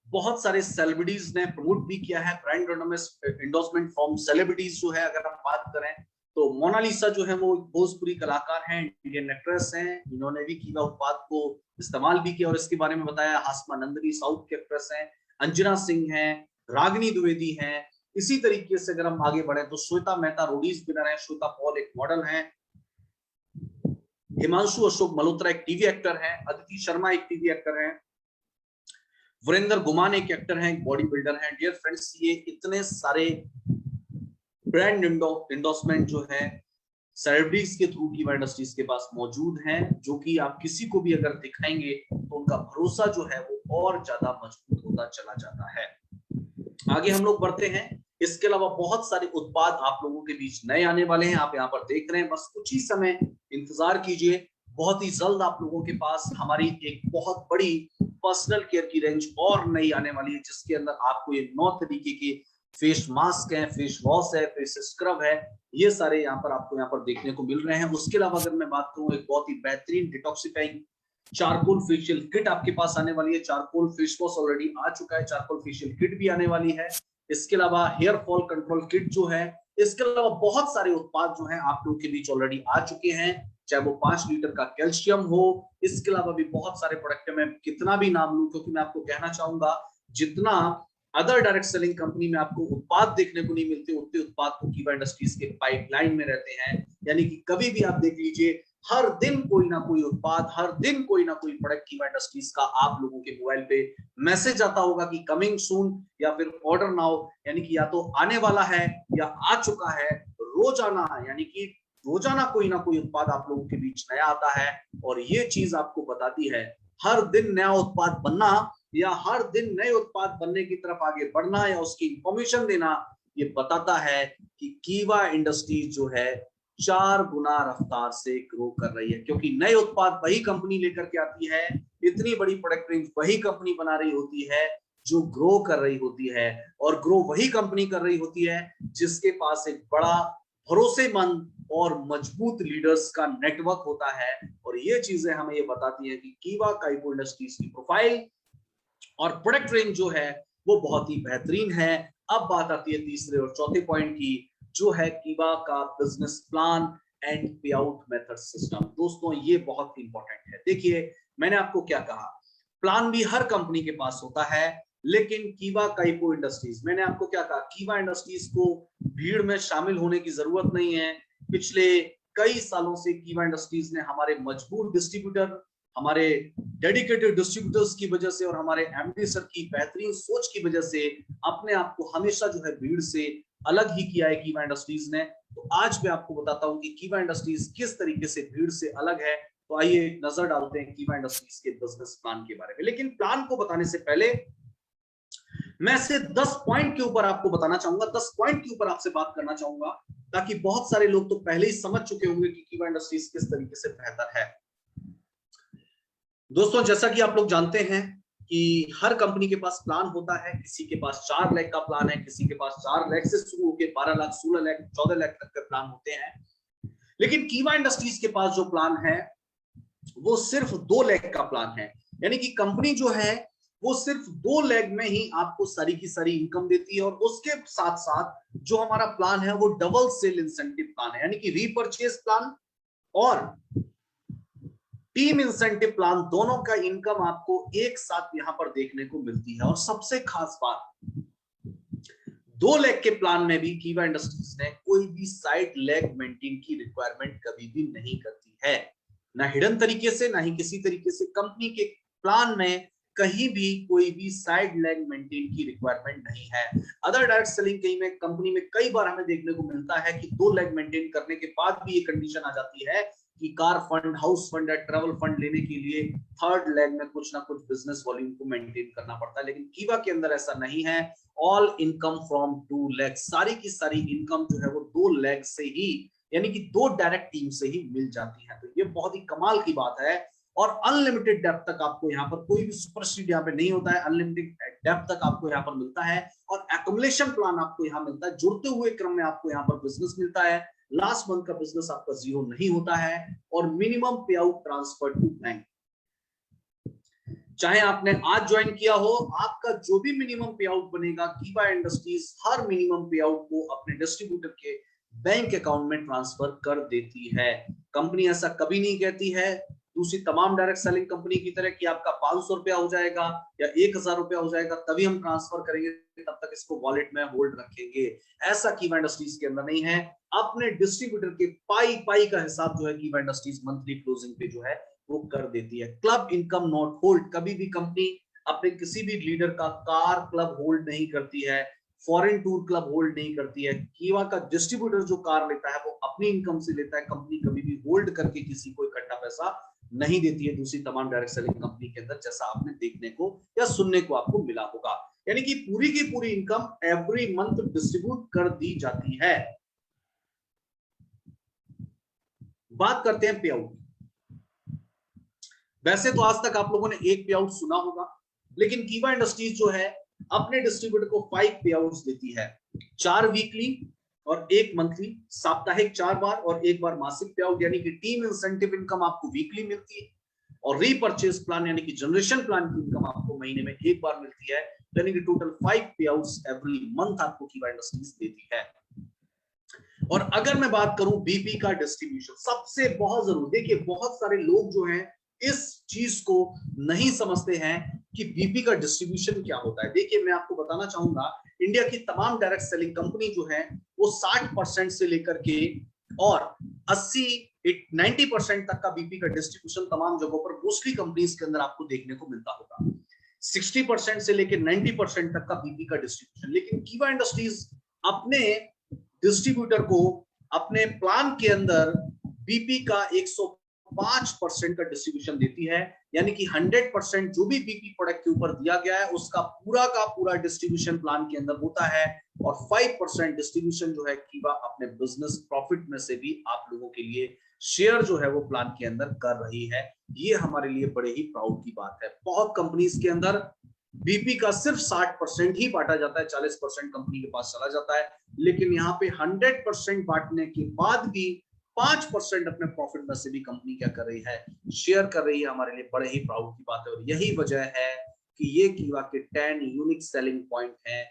बहुत सारे सेलिब्रिटीज ने प्रमोट भी किया है, ब्रांड एंडोर्समेंट फ्रॉम सेलिब्रिटीज जो है। अगर हम बात करें तो मोनालिसा जो है वो भोजपुरी कलाकार हैं, इंडियन एक्ट्रेस हैं, इन्होंने भी कीवा उत्पाद को इस्तेमाल भी किया और इसके बारे में बताया। हासमा नंदनी साउथ की एक्ट्रेस हैं, अंजना सिंह हैं, रागिनी द्विवेदी हैं। इसी तरीके से अगर हम आगे बढ़े तो श्वेता मेहता रोडीज विनर है, श्वेता पॉल एक मॉडल है, हिमांशु अशोक मल्होत्रा एक टीवी एक्टर है, अदिति शर्मा एक टीवी एक्टर है, वीरेंद्र गुमान एक एक्टर है, एक बॉडी बिल्डर है। डियर फ्रेंड्स, ये इतने सारे ब्रांड एंडोर्समेंट जो है सेलिब्रिटीज के थ्रू कीवा इंडस्ट्रीज के पास मौजूद हैं, जो कि आप किसी को भी अगर दिखाएंगे तो उनका भरोसा जो है वो और ज्यादा मजबूत होता चला जाता है। आगे हम लोग बढ़ते हैं। इसके अलावा बहुत सारे उत्पाद आप लोगों के बीच नए आने वाले हैं, आप यहाँ पर देख रहे हैं, बस कुछ ही समय इंतजार कीजिए। बहुत ही जल्द आप लोगों के पास हमारी एक बहुत बड़ी पर्सनल केयर की रेंज और नई आने वाली है, जिसके अंदर आपको ये 9 तरीके के फेस मास्क है, फेस वॉश है, फेस स्क्रब है, ये सारे यहाँ पर आपको यहाँ पर देखने को मिल रहे हैं। उसके अलावा अगर मैं बात करूं, एक बहुत ही बेहतरीन डिटॉक्सिफाइंग चारकोल फेशियल किट आपके पास आने वाली है। चारकोल फेस वॉश ऑलरेडी आ चुका है, चारकोल फेशियल किट भी आने वाली है। इसके अलावा हेयर फॉल कंट्रोल किट जो है, इसके अलावा बहुत सारे उत्पाद जो हैं आप लोगों के बीच ऑलरेडी आ चुके हैं, चाहे वो 5 लीटर का कैल्शियम हो। इसके अलावा भी बहुत सारे प्रोडक्ट है, मैं कितना भी नाम लूं, क्योंकि मैं आपको कहना चाहूंगा जितना अदर डायरेक्ट सेलिंग कंपनी में आपको उत्पाद देखने को नहीं मिलते, उतने उत्पाद तो कीवा इंडस्ट्रीज के पाइपलाइन में रहते हैं। यानी कि कभी भी आप देख लीजिए, हर दिन कोई ना कोई उत्पाद, हर दिन कोई ना कोई प्रोडक्ट कीवा इंडस्ट्रीज का आप लोगों के मोबाइल पे मैसेज आता होगा कि कमिंग सून या फिर ऑर्डर नाउ, यानी कि या तो आने वाला है या आ चुका है। रोजाना यानी कि रोजाना कोई ना कोई उत्पाद आप लोगों के बीच नया आता है, और ये चीज आपको बताती है हर दिन नया उत्पाद बनना या हर दिन नए उत्पाद बनने की तरफ आगे बढ़ना या उसकी इंफॉर्मेशन देना, ये बताता है कि कीवा इंडस्ट्रीज जो है 4 गुना रफ्तार से ग्रो कर रही है, क्योंकि नए उत्पाद वही कंपनी लेकर के आती है, इतनी बड़ी प्रोडक्ट रेंज वही कंपनी बना रही होती है जो ग्रो कर रही होती है, और ग्रो वही कंपनी कर रही होती है जिसके पास एक बड़ा भरोसेमंद और मजबूत लीडर्स का नेटवर्क होता है। और ये चीजें हमें ये बताती है कि कीवा काइपो इंडस्ट्रीज की प्रोफाइल और प्रोडक्ट रेंज जो है वो बहुत ही बेहतरीन है। अब बात आती है तीसरे और चौथे पॉइंट की, जो है कीवा का बिजनेस प्लान एंड पे आउट मेथड सिस्टम। दोस्तों ये बहुत इंपॉर्टेंट है। देखिए मैंने आपको क्या कहा, प्लान भी हर कंपनी के पास होता है, लेकिन कीवा काइपो इंडस्ट्रीज, मैंने आपको क्या कहा, कीवा इंडस्ट्रीज को भीड़ में शामिल होने की जरूरत नहीं है। पिछले कई सालों से कीवा इंडस्ट्रीज ने हमारे मजबूत डिस्ट्रीब्यूटर, हमारे डेडिकेटेड डिस्ट्रीब्यूटर्स की वजह से और हमारे एमडी सर की बेहतरीन सोच की वजह से अपने आप को हमेशा जो है भीड़ से अलग ही किया है कीवा इंडस्ट्रीज ने। तो आज मैं आपको बताता हूं कि कीवा इंडस्ट्रीज किस तरीके से भीड़ से अलग है। तो आइए एक नजर डालते हैं कीवा इंडस्ट्रीज के बिजनेस प्लान के बारे में। लेकिन प्लान को बताने से पहले मैं से 10 पॉइंट के ऊपर आपको बताना चाहूंगा, 10 पॉइंट के ऊपर आपसे बात करना चाहूंगा, ताकि बहुत सारे लोग तो पहले ही समझ चुके होंगे कि कीवा इंडस्ट्रीज किस तरीके से बेहतर है। दोस्तों जैसा कि आप लोग जानते हैं कि हर कंपनी के पास प्लान होता है, किसी के पास 4 लाख का प्लान है, किसी के पास 4 लाख से शुरू होकर 12 लाख, 16 लाख, 14 लाख तक के प्लान होते हैं। लेकिन कीवा इंडस्ट्रीज के पास जो प्लान है वो सिर्फ 2 लाख का प्लान है। यानी कि कंपनी जो है वो सिर्फ 2 लाख में ही आपको सारी की सारी इनकम देती है, और उसके साथ साथ जो हमारा प्लान है वो डबल सेल इंसेंटिव प्लान है, यानी कि रीपर्चेज प्लान और टीम इंसेंटिव प्लान, दोनों का इनकम आपको एक साथ यहां पर देखने को मिलती है। और सबसे खास बात, 2 लाख के प्लान में भी कीवा इंडस्ट्रीज ने कोई भी साइड लेग मेंटेन की रिक्वायरमेंट कभी भी नहीं करती है, ना हिडन तरीके से ना ही किसी तरीके से। कंपनी के प्लान में कहीं भी कोई भी साइड लेग मेंटेन की रिक्वायरमेंट नहीं है। अदर डायरेक्ट सेलिंग कहीं में कंपनी में कई बार हमें देखने को मिलता है कि 2 लेग मेंटेन करने के बाद भी ये कंडीशन आ जाती है कि कार फंड, हाउस फंड या ट्रैवल फंड लेने के लिए 3rd लेग में कुछ ना कुछ बिजनेस वॉल्यूम को मेंटेन करना पड़ता है। लेकिन कीवा के अंदर ऐसा नहीं है। ऑल इनकम फ्रॉम 2 लाख, सारी की सारी इनकम जो है वो 2 लाख से ही, यानी कि 2 डायरेक्ट टीम से ही मिल जाती है। तो ये बहुत ही कमाल की बात है। और अनलिमिटेड डेप्थ तक आपको यहाँ पर कोई भी सुपर सीड यहाँ पे नहीं होता है, अनलिमिटेड डेप्थ तक आपको यहाँ पर मिलता है। और एक्युमुलेशन प्लान आपको यहाँ मिलता है, जुड़ते हुए क्रम में आपको यहाँ पर बिजनेस मिलता है। लास्ट मंथ का बिजनेस आपका 0 नहीं होता है। और मिनिमम पे आउट ट्रांसफर टू बैंक, चाहे आपने आज ज्वाइन किया हो, आपका जो भी मिनिमम पे आउट बनेगा, कीवा इंडस्ट्रीज हर मिनिमम पे आउट को अपने डिस्ट्रीब्यूटर के बैंक अकाउंट में ट्रांसफर कर देती है। कंपनी ऐसा कभी नहीं कहती है दूसरी तमाम डायरेक्ट सेलिंग कंपनी की तरह कि आपका 500 रुपया हो जाएगा या 1000 रुपया हो जाएगा तभी हम ट्रांसफर करेंगे, तब तक इसको वॉलेट में होल्ड रखेंगे। ऐसा कीवा इंडस्ट्रीज के अंदर नहीं है। अपने डिस्ट्रीब्यूटर के पाई पाई का हिसाब जो है कीवा इंडस्ट्रीज मंथली क्लोजिंग पे जो है वो कर देती है। क्लब इनकम नॉट होल्ड, कभी भी कंपनी अपने किसी भी लीडर का कार क्लब होल्ड नहीं करती है, फॉरेन टूर क्लब होल्ड नहीं करती है। कीवा का डिस्ट्रीब्यूटर जो कार लेता है वो अपनी इनकम से लेता है। कंपनी कभी भी होल्ड करके किसी को इकट्ठा पैसा नहीं देती है दूसरी तमाम डायरेक्ट सेलिंग कंपनी के अंदर, जैसा आपने देखने को या सुनने को आपको मिला होगा। यानी कि पूरी की पूरी इनकम एवरी मंथ डिस्ट्रीब्यूट कर दी जाती है। बात करते हैं पे आउट। वैसे तो आज तक आप लोगों ने एक पे आउट सुना होगा, लेकिन कीवा इंडस्ट्रीज जो है अपने डिस्ट्रीब्यूटर को 5 पे आउट्स देती है, 4 वीकली और 1 मंथली, साप्ताहिक 4 बार और 1 बार मासिक पे आउट। यानी कि टीम इंसेंटिव इनकम आपको वीकली मिलती है और रीपर्चेज प्लान यानी कि जनरेशन प्लान की इनकम आपको महीने में 1 बार मिलती है। यानी कि टोटल 5 पे आउट्स एवरी मंथ आपको कीवा इंडस्ट्रीज देती है। और अगर मैं बात करूं बीपी का डिस्ट्रीब्यूशन, सबसे बहुत जरूरी, देखिए बहुत सारे लोग जो हैं इस चीज को नहीं समझते हैं कि बीपी का डिस्ट्रीब्यूशन क्या होता है। देखिए मैं आपको बताना चाहूंगा, इंडिया की तमाम डायरेक्ट सेलिंग कंपनी जो है वो 60% से लेकर के और 80-90% तक का बीपी का डिस्ट्रीब्यूशन तमाम जगहों पर मोस्टली कंपनीज के अंदर आपको देखने को मिलता होगा। 60% से लेकर 90% तक का बीपी का डिस्ट्रीब्यूशन। लेकिन कीवा इंडस्ट्रीज अपने डिस्ट्रीब्यूटर को अपने प्लान के अंदर बीपी का 105% का डिस्ट्रीब्यूशन देती है, यानी कि 100% जो भी बीपी प्रोडक्ट के ऊपर दिया गया है उसका पूरा का पूरा डिस्ट्रीब्यूशन प्लान के अंदर होता है, और 5% डिस्ट्रीब्यूशन जो है कीवा अपने बिजनेस प्रॉफिट में से भी आप लोगों के लिए शेयर जो है वो प्लान के अंदर कर रही है। ये हमारे लिए बड़े ही प्राउड की बात है। बहुत कंपनीज के अंदर बीपी का सिर्फ 60% ही बांटा जाता है, 40% कंपनी के पास चला जाता है, लेकिन यहाँ पे 100% बांटने के बाद भी 5% अपने प्रॉफिट में से भी कंपनी क्या कर रही है, शेयर कर रही है। हमारे लिए बड़े ही प्राउड की बात है, और यही वजह है कि ये कीवा के 10 यूनिक सेलिंग पॉइंट है।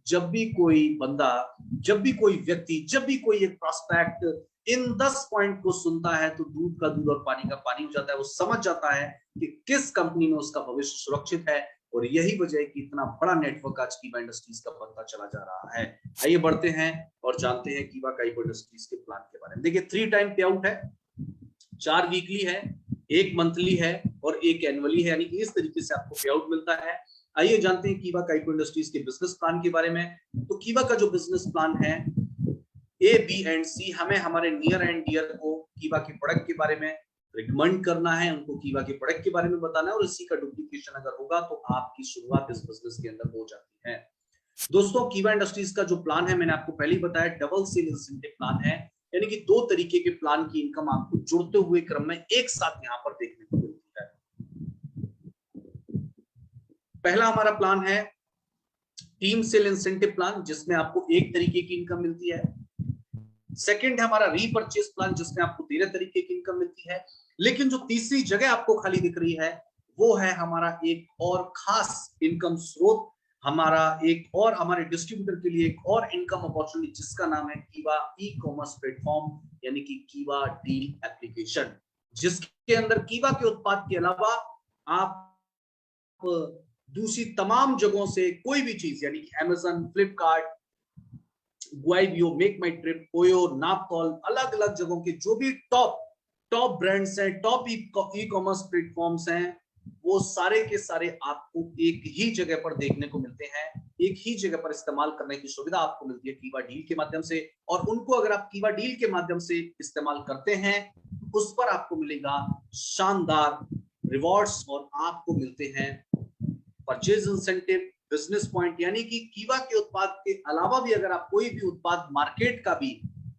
जब भी कोई बंदा, जब भी कोई व्यक्ति, जब भी कोई एक प्रॉस्पेक्ट इन 10 पॉइंट को सुनता है तो दूध का दूध और पानी का पानी हो जाता है। वो समझ जाता है कि किस कंपनी में उसका भविष्य सुरक्षित है, और यही वजह है कि इतना बड़ा नेटवर्क आज कीवा इंडस्ट्रीज का बनता चला जा रहा है। आइए बढ़ते हैं और जानते हैं कीवा काइबो इंडस्ट्रीज के प्लान के बारे में। देखिए 3 टाइम पे आउट है, 4 वीकली है, 1 मंथली है और 1 एनुअली है, यानी कि इस तरीके से आपको पे आउट मिलता है। आइए जानते हैं कीवा काइबो इंडस्ट्रीज के बिजनेस प्लान के बारे में। तो कीवा का जो बिजनेस प्लान है A, B एंड C, हमें हमारे नियर एंड डियर को कीवा के प्रोडक्ट के बारे में रिकमेंड करना है, उनको कीवा के प्रोडक्ट के बारे में बताना है, और इसी का डुप्लीकेशन अगर होगा तो आपकी शुरुआत इस बिजनेस के अंदर हो जाती है। दोस्तों कीवा इंडस्ट्रीज का जो प्लान है मैंने आपको पहले ही बताया, डबल सेल इंसेंटिव प्लान है, यानी कि 2 तरीके के प्लान की इनकम आपको जुड़ते हुए क्रम में एक साथ यहाँ पर देखने को मिलती है। पहला हमारा प्लान है टीम सेल इंसेंटिव प्लान, जिसमें आपको 1 तरीके की इनकम मिलती है। सेकंड है हमारा रीपर्चेस प्लान, जिसमें आपको 13 तरीके की इनकम मिलती है। लेकिन जो तीसरी जगह आपको खाली दिख रही है वो है हमारा एक और खास इनकम स्रोत, हमारा एक और हमारे डिस्ट्रीब्यूटर के लिए एक और इनकम अपॉर्चुनिटी, जिसका नाम है कीवा ई कॉमर्स प्लेटफॉर्म, यानी कि कीवा डील एप्लीकेशन, जिसके अंदर कीवा के उत्पाद के अलावा आप दूसरी तमाम जगहों से कोई भी चीज, यानी कि अमेज़न, फ्लिपकार्ट, गुआइबियो, मेक माई ट्रिप, ओयो, नापतोल, अलग अलग जगहों के जो भी टॉप ब्रांड्स हैं, टॉप ई कॉमर्स प्लेटफॉर्म्स हैं, वो सारे के सारे आपको एक ही जगह पर देखने को मिलते हैं। एक ही जगह पर इस्तेमाल करने की सुविधा आपको मिलती है कीवा डील के माध्यम से, और उनको अगर आप कीवा डील के माध्यम से इस्तेमाल करते हैं उस पर आपको मिलेगा शानदार रिवॉर्ड्स, और आपको मिलते हैं परचेज इंसेंटिव, बिजनेस पॉइंट, यानी कि कीवा के उत्पाद के अलावा भी अगर आप कोई भी उत्पाद मार्केट का भी,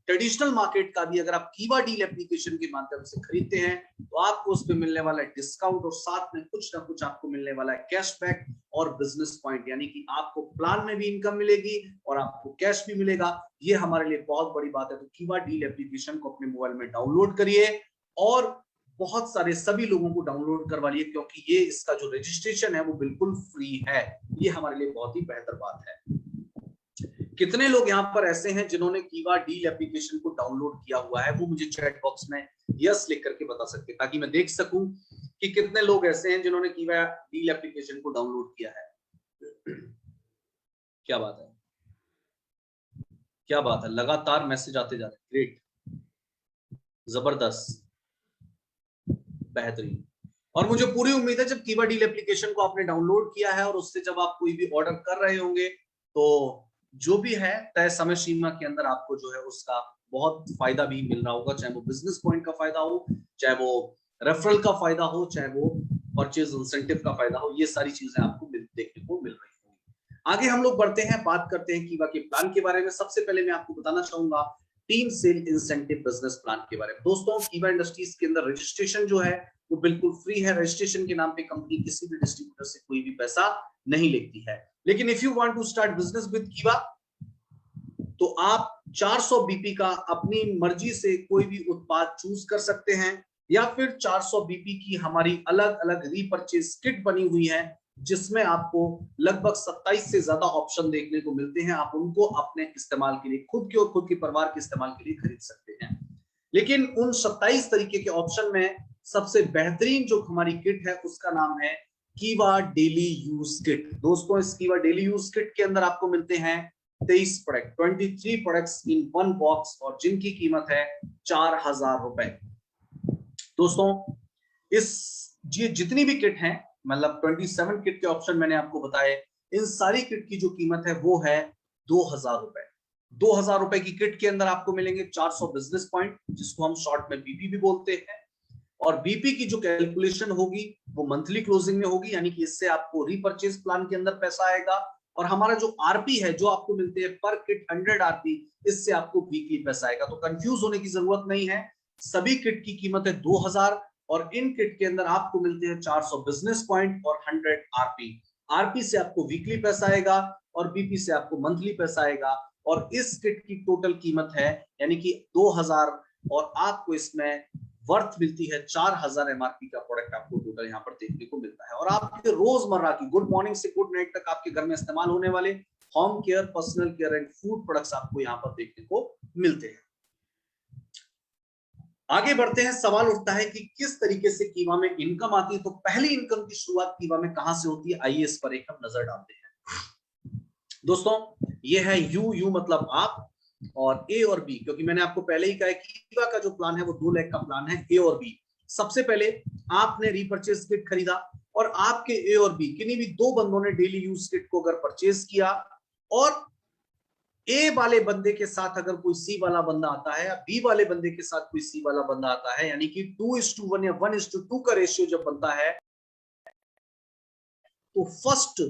ट्रेडिशनल मार्केट का भी अगर आप कीवा डील एप्लीकेशन के माध्यम से खरीदते हैं तो आपको उस पे मिलने वाला है डिस्काउंट, और साथ में कुछ ना कुछ आपको मिलने वाला है कैशबैक और बिजनेस पॉइंट, यानी कि आपको प्लान में भी इनकम मिलेगी और आपको कैश भी मिलेगा। ये हमारे लिए बहुत बड़ी बात है। तो कीवा डील एप्लीकेशन को अपने मोबाइल में डाउनलोड करिए, और बहुत सारे सभी लोगों को डाउनलोड करवा लिए, क्योंकि ये इसका जो रजिस्ट्रेशन है वो बिल्कुल फ्री है। ये हमारे लिए बहुत ही बेहतर बात है। कितने लोग यहाँ पर ऐसे हैं जिन्होंने कीवा डील एप्लीकेशन को डाउनलोड किया हुआ है, वो मुझे चैट बॉक्स में यस लिख करके बता सकते हैं, ताकि मैं देख सकूं कि कितने लोग ऐसे हैं जिन्होंने कीवा डील एप्लीकेशन को डाउनलोड किया है। क्या बात है, क्या बात है, लगातार मैसेज आते जा रहे हैं, ग्रेट, जबरदस्त, बेहतरीन। और मुझे पूरी उम्मीद है जब कीवा डील एप्लीकेशन को आपने डाउनलोड किया है और उससे जब आप कोई भी ऑर्डर कर रहे होंगे तो जो भी है तय समय सीमा के अंदर आपको जो है उसका बहुत फायदा भी मिल रहा होगा, चाहे वो बिजनेस पॉइंट का फायदा हो, चाहे वो रेफरल का फायदा हो, चाहे वो परचेज इंसेंटिव का फायदा हो। ये सारी चीजें आपको देखने को मिल रही होंगी। आगे हम लोग बढ़ते हैं, बात करते हैं कीवा के प्लान के बारे में। सबसे पहले मैं आपको बताना चाहूंगा team sale incentive business plan के बारे में। दोस्तों कीवा इंडस्ट्रीज के अंदर रजिस्ट्रेशन जो है वो बिल्कुल फ्री है। रजिस्ट्रेशन के नाम पे कंपनी किसी भी डिस्ट्रीब्यूटर से कोई भी पैसा नहीं लेती है। लेकिन if you want to start business with Keva तो आप 400 बीपी का अपनी मर्जी से कोई भी उत्पाद चूज कर सकते हैं, या फिर 400 बीपी की हमारी अलग अलग रीपर्चेज किट बनी हुई है, जिसमें आपको लगभग 27 से ज्यादा ऑप्शन देखने को मिलते हैं। आप उनको अपने इस्तेमाल के लिए, खुद के और खुद के परिवार के इस्तेमाल के लिए खरीद सकते हैं। लेकिन उन 27 तरीके के ऑप्शन में सबसे बेहतरीन जो हमारी किट है उसका नाम है कीवा डेली यूज किट। दोस्तों इस कीवा डेली यूज किट के अंदर आपको मिलते हैं 23 product, 23 products in one box, और जिनकी कीमत है 4000 रुपए। दोस्तों इस जितनी भी किट है, मतलब 27 किट के ऑप्शन मैंने आपको बताए, इन सारी किट की जो कीमत है वो है 2000 रुपए। 2000 रुपए की किट के अंदर आपको मिलेंगे 400 बिजनेस पॉइंट, जिसको हम शॉर्ट में बीपी भी बोलते हैं। और बीपी की जो कैलकुलेशन होगी वो मंथली क्लोजिंग में होगी, यानी कि इससे आपको रीपर्चेज प्लान के अंदर पैसा आएगा। और हमारा जो आरपी है, जो आपको मिलते हैं पर किट 100 आरपी, इससे आपको वीकली पैसा आएगा। तो कंफ्यूज होने की जरूरत नहीं है, सभी किट की कीमत है 2000 और इन किट के अंदर आपको मिलते हैं 400 बिजनेस पॉइंट और 100 आरपी। आरपी से आपको वीकली पैसा आएगा और बीपी से आपको मंथली पैसा आएगा। और इस किट की टोटल कीमत है यानी कि 2000 और आपको इसमें वर्थ मिलती है 4000 एमआरपी का प्रोडक्ट आपको टोटल यहाँ पर देखने को मिलता है। और आपके रोजमर्रा की गुड मॉर्निंग से गुड नाइट तक आपके घर में इस्तेमाल होने वाले home care, personal care and food products आपको यहाँ पर देखने को मिलते हैं। आगे बढ़ते हैं। सवाल उठता है कि किस तरीके से कीवा में इनकम आती है। तो पहली इनकम की शुरुआत कीवा में कहां से होती है, आइए इस पर एक हम नजर डालते हैं। दोस्तों ये है यू मतलब आप, और ए और बी, क्योंकि मैंने आपको पहले ही कहा है कि कीवा का जो प्लान है वो 2 लाख का प्लान है, ए और बी। सबसे पहले आपने रीपर्चेज किट खरीदा और आपके ए और बी किन्हीं भी 2 बंदों ने डेली यूज किट को अगर परचेज किया और ए वाले बंदे के साथ अगर कोई सी वाला बंदा आता है या बी वाले बंदे के साथ कोई सी वाला बंदा आता है, यानी कि 2:1 या 1:2 का रेशियो जब बनता है, तो फर्स्ट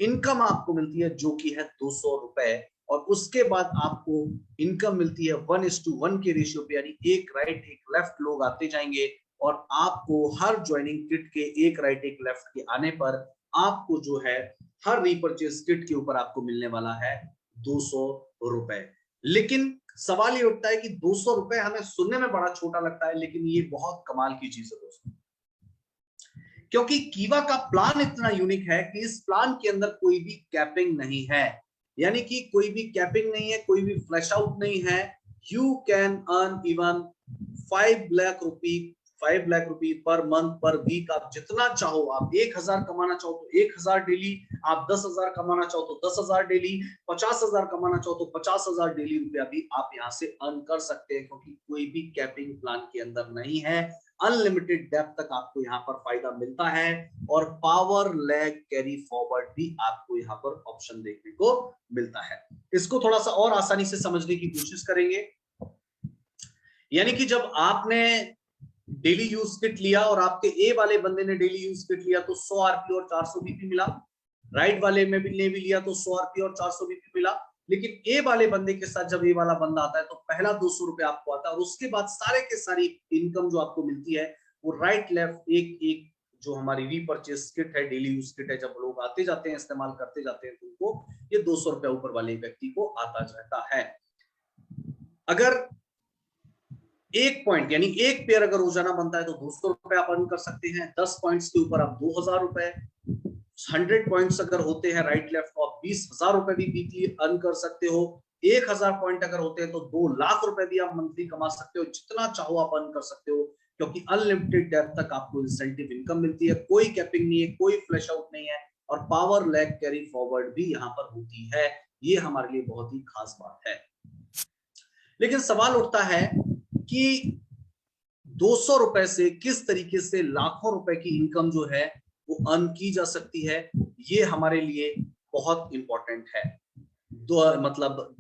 इनकम आपको मिलती है जो कि है 200 रुपए। और उसके बाद आपको इनकम मिलती है 1:1 के रेशियो पे, यानी एक राइट एक लेफ्ट लोग आते जाएंगे। और आपको हर ज्वाइनिंग किट के एक राइट एक लेफ्ट के आने पर आपको जो है हर रीपर्चेज किट के ऊपर आपको मिलने वाला है 200 रुपए। लेकिन सवाल ये उठता है कि 200 रुपए हमें सुनने में बड़ा छोटा लगता है, लेकिन ये बहुत कमाल की चीज है दोस्तों, क्योंकि कीवा का प्लान इतना यूनिक है कि इस प्लान के अंदर कोई भी कैपिंग नहीं है, यानी कि कोई भी कैपिंग नहीं है, कोई भी फ्लैश आउट नहीं है। You can earn even 5 lakh rupee per month पर वीक। आप जितना चाहो, आप 1000 कमाना चाहो तो 1000 डेली, आप 10,000 कमाना चाहो तो 10,000 डेली, 50,000 कमाना चाहो तो 50,000 डेली रुपया भी आप यहाँ से अर्न कर सकते हैं, क्योंकि कोई भी कैपिंग प्लान के अंदर नहीं है। अनलिमिटेड डेप्थ तक आपको यहाँ पर फायदा मिलता है और पावर लैग कैरी फॉरवर्ड भी आपको यहाँ पर ऑप्शन देखने को मिलता है। इसको थोड़ा सा और आसानी से समझने की कोशिश करेंगे। यानी कि जब आपने डेली यूज किट लिया और आपके ए वाले बंदे ने डेली यूज किट लिया तो 100 आरपी और 400 बीपी मिला, राइट वाले में भी ने भी लिया तो 100 आरपी और 400 बीपी मिला। लेकिन ए वाले बंदे के साथ जब ए वाला बंदा आता है तो पहला 200 रुपए आपको आता है और उसके बाद सारे के सारी इनकम जो आपको मिलती है वो राइट लेफ्ट एक एक जो हमारी रीपर्चेस किट है, डेली यूज किट है, जब लोग आते जाते हैं इस्तेमाल करते जाते हैं तो उनको ये 200 रुपए ऊपर वाले व्यक्ति को आता रहता है। अगर एक पॉइंट यानी एक पेयर अगर रोजाना बनता है तो 200 रुपए आप अर्न कर सकते हैं। 10 पॉइंट्स के ऊपर आप 2000 रुपए, 100 पॉइंट्स अगर होते हैं राइट लेफ्ट तो आप 20,000 रुपए भी वीकली अर्न कर सकते हो। 1000 पॉइंट अगर होते हैं तो 2 लाख रुपए भी आप मंथली कमा सकते हो। जितना चाहो आप अर्न कर सकते हो, क्योंकि अनलिमिटेड डेप्थ तक आपको इंसेंटिव इनकम मिलती है, कोई कैपिंग नहीं है, कोई फ्लैश आउट नहीं है और पावर लैग कैरी फॉरवर्ड भी यहाँ पर होती है। ये हमारे लिए बहुत ही खास बात है। लेकिन सवाल उठता है कि 200 रुपए से किस तरीके से लाखों रुपए की इनकम जो है वो अर्न की जा सकती है। ये हमारे लिए बहुत इंपॉर्टेंट है। मतलब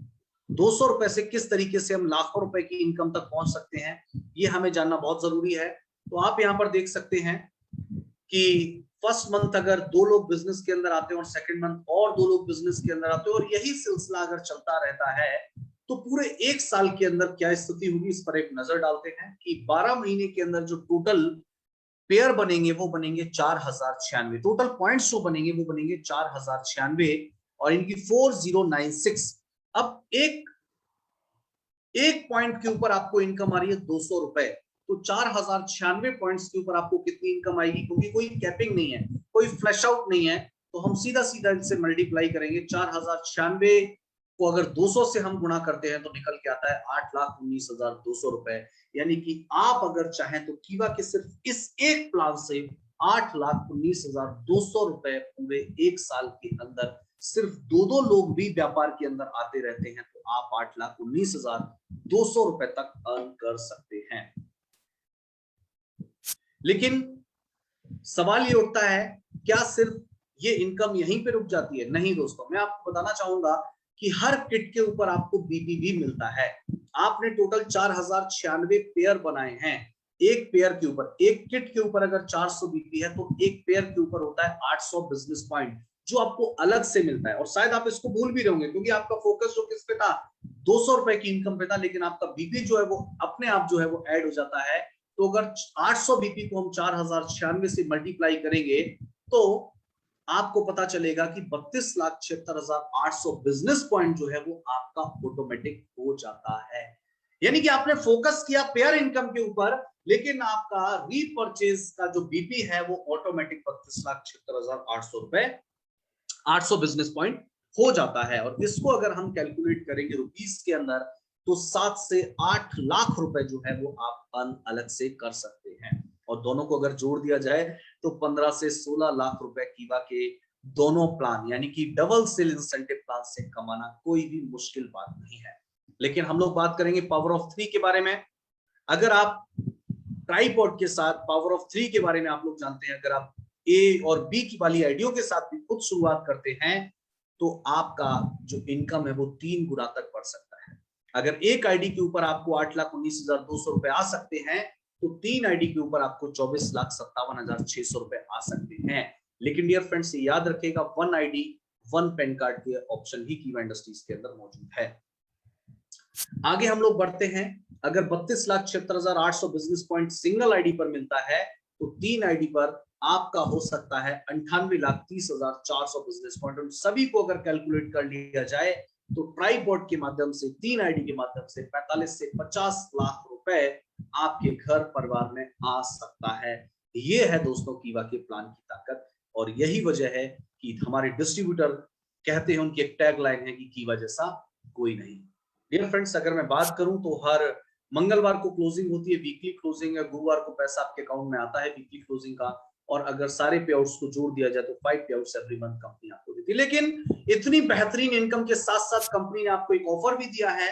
200 रुपए से किस तरीके से हम लाखों रुपए की इनकम तक पहुंच सकते हैं, ये हमें जानना बहुत जरूरी है। तो आप यहाँ पर देख सकते हैं कि फर्स्ट मंथ अगर 2 लोग बिजनेस के अंदर आते हैं और सेकंड मंथ और 2 लोग बिजनेस के अंदर आते हैं और यही सिलसिला अगर चलता रहता है तो पूरे 1 साल के अंदर क्या स्थिति होगी, इस पर एक नजर डालते हैं कि 12 महीने के अंदर जो टोटल पेयर बनेंगे वो बनेंगे 4096, टोटल पॉइंट्स जो बनेंगे वो बनेंगे 4096 और इनकी 4096। अब एक पॉइंट के ऊपर आपको इनकम आ रही है 200 रुपए, तो 4096 पॉइंट्स के ऊपर आपको कितनी इनकम आएगी, क्योंकि कोई कैपिंग नहीं है, कोई फ्लैश आउट नहीं है, तो हम सीधा सीधा इनसे मल्टीप्लाई करेंगे। 4096 को अगर 200 से हम गुणा करते हैं तो निकल के आता है 8,19,200 रुपए। यानी कि आप अगर चाहें तो कीवा के सिर्फ इस एक प्लान से 8,19,200 रुपए पूरे 1 साल के अंदर सिर्फ 2 लोग भी व्यापार के अंदर आते रहते हैं तो आप 8,19,200 रुपए तक अर्न कर सकते हैं। लेकिन सवाल ये उठता है क्या सिर्फ ये इनकम यहीं पे रुक जाती है? नहीं दोस्तों, मैं आपको बताना चाहूंगा कि हर किट के ऊपर आपको बीपी भी मिलता है। आपने टोटल 4096 पेयर बनाए हैं। एक पेयर के ऊपर, एक किट के ऊपर अगर 400 बीपी है तो एक पेयर के ऊपर होता है 800 बिजनेस पॉइंट, जो आपको अलग से मिलता है। और शायद आप इसको भूल भी रहे होंगे, क्योंकि आपका फोकस जो किस पे था, 200 रुपए की इनकम पे था, लेकिन आपका बीपी जो है वो अपने आप जो है वो ऐड हो जाता है। तो अगर 800 बीपी को हम 4096 से मल्टीप्लाई करेंगे तो आपको पता चलेगा कि 32,76,800 बिजनेस पॉइंट जो है वो आपका ऑटोमेटिक हो जाता है। यानी कि आपने फोकस किया पेयर इनकम के ऊपर, लेकिन आपका रीपरचेज का जो बीपी है वो ऑटोमेटिक 32,76,800 रुपए, 800 बिजनेस पॉइंट हो जाता है। और इसको अगर हम कैलकुलेट करेंगे रुपीस के अंदर, तो 7 से 8 लाख रुपए जो है वो आप अर्न अलग से कर सकते हैं। और दोनों को अगर जोड़ दिया जाए तो 15 से 16 लाख रुपए कीवा के दोनों प्लान, यानी कि डबल सेल इंसेंटिव प्लान से कमाना कोई भी मुश्किल बात नहीं है। लेकिन हम लोग बात करेंगे पावर ऑफ 3 के बारे में। अगर आप ट्राइपॉड के साथ पावर ऑफ 3 के बारे में आप लोग जानते हैं, अगर आप ए और बी की वाली आइडियो के साथ भी खुद शुरुआत करते हैं तो आपका जो इनकम है वो 3 गुना तक बढ़ सकता है। अगर एक आईडी के ऊपर आपको 8,19,200 रुपए आ सकते हैं, तो 3 आईडी के ऊपर आपको 24,57,600 रुपए आ सकते हैं। लेकिन डियर फ्रेंड्स, याद रखिएगा, 1 आईडी 1 पैन कार्ड के ऑप्शन ही कीवा इंडस्ट्रीज के अंदर मौजूद है। आगे हम लोग बढ़ते हैं। अगर 32,76,800 बिजनेस पॉइंट सिंगल आईडी पर मिलता है, तो 3 आईडी पर आपका हो सकता है 98,30,400 बिजनेस पॉइंट। उन सभी को अगर कैलकुलेट कर लिया जाए तो ट्राइपॉड के माध्यम से, 3 आईडी के माध्यम से 45 से 50 लाख रुपए आपके घर परिवार में आ सकता है। ये है दोस्तों कीवा के प्लान की ताकत, और यही वजह है कि हमारे डिस्ट्रीब्यूटर कहते हैं, उनकी एक टैग लाइन है कि कीवा जैसा कोई नहीं। डियर फ्रेंड्स, अगर मैं बात करूं तो हर मंगलवार को क्लोजिंग होती है, वीकली क्लोजिंग है। गुरुवार को पैसा आपके अकाउंट में आता है वीकली क्लोजिंग का, और अगर सारे पे आउट्स को जोड़ दिया जाए तो 5 पे आउट्स एवरी मंथ कंपनी आपको देती है। लेकिन इतनी बेहतरीन इनकम के साथ साथ कंपनी ने आपको एक ऑफर भी दिया है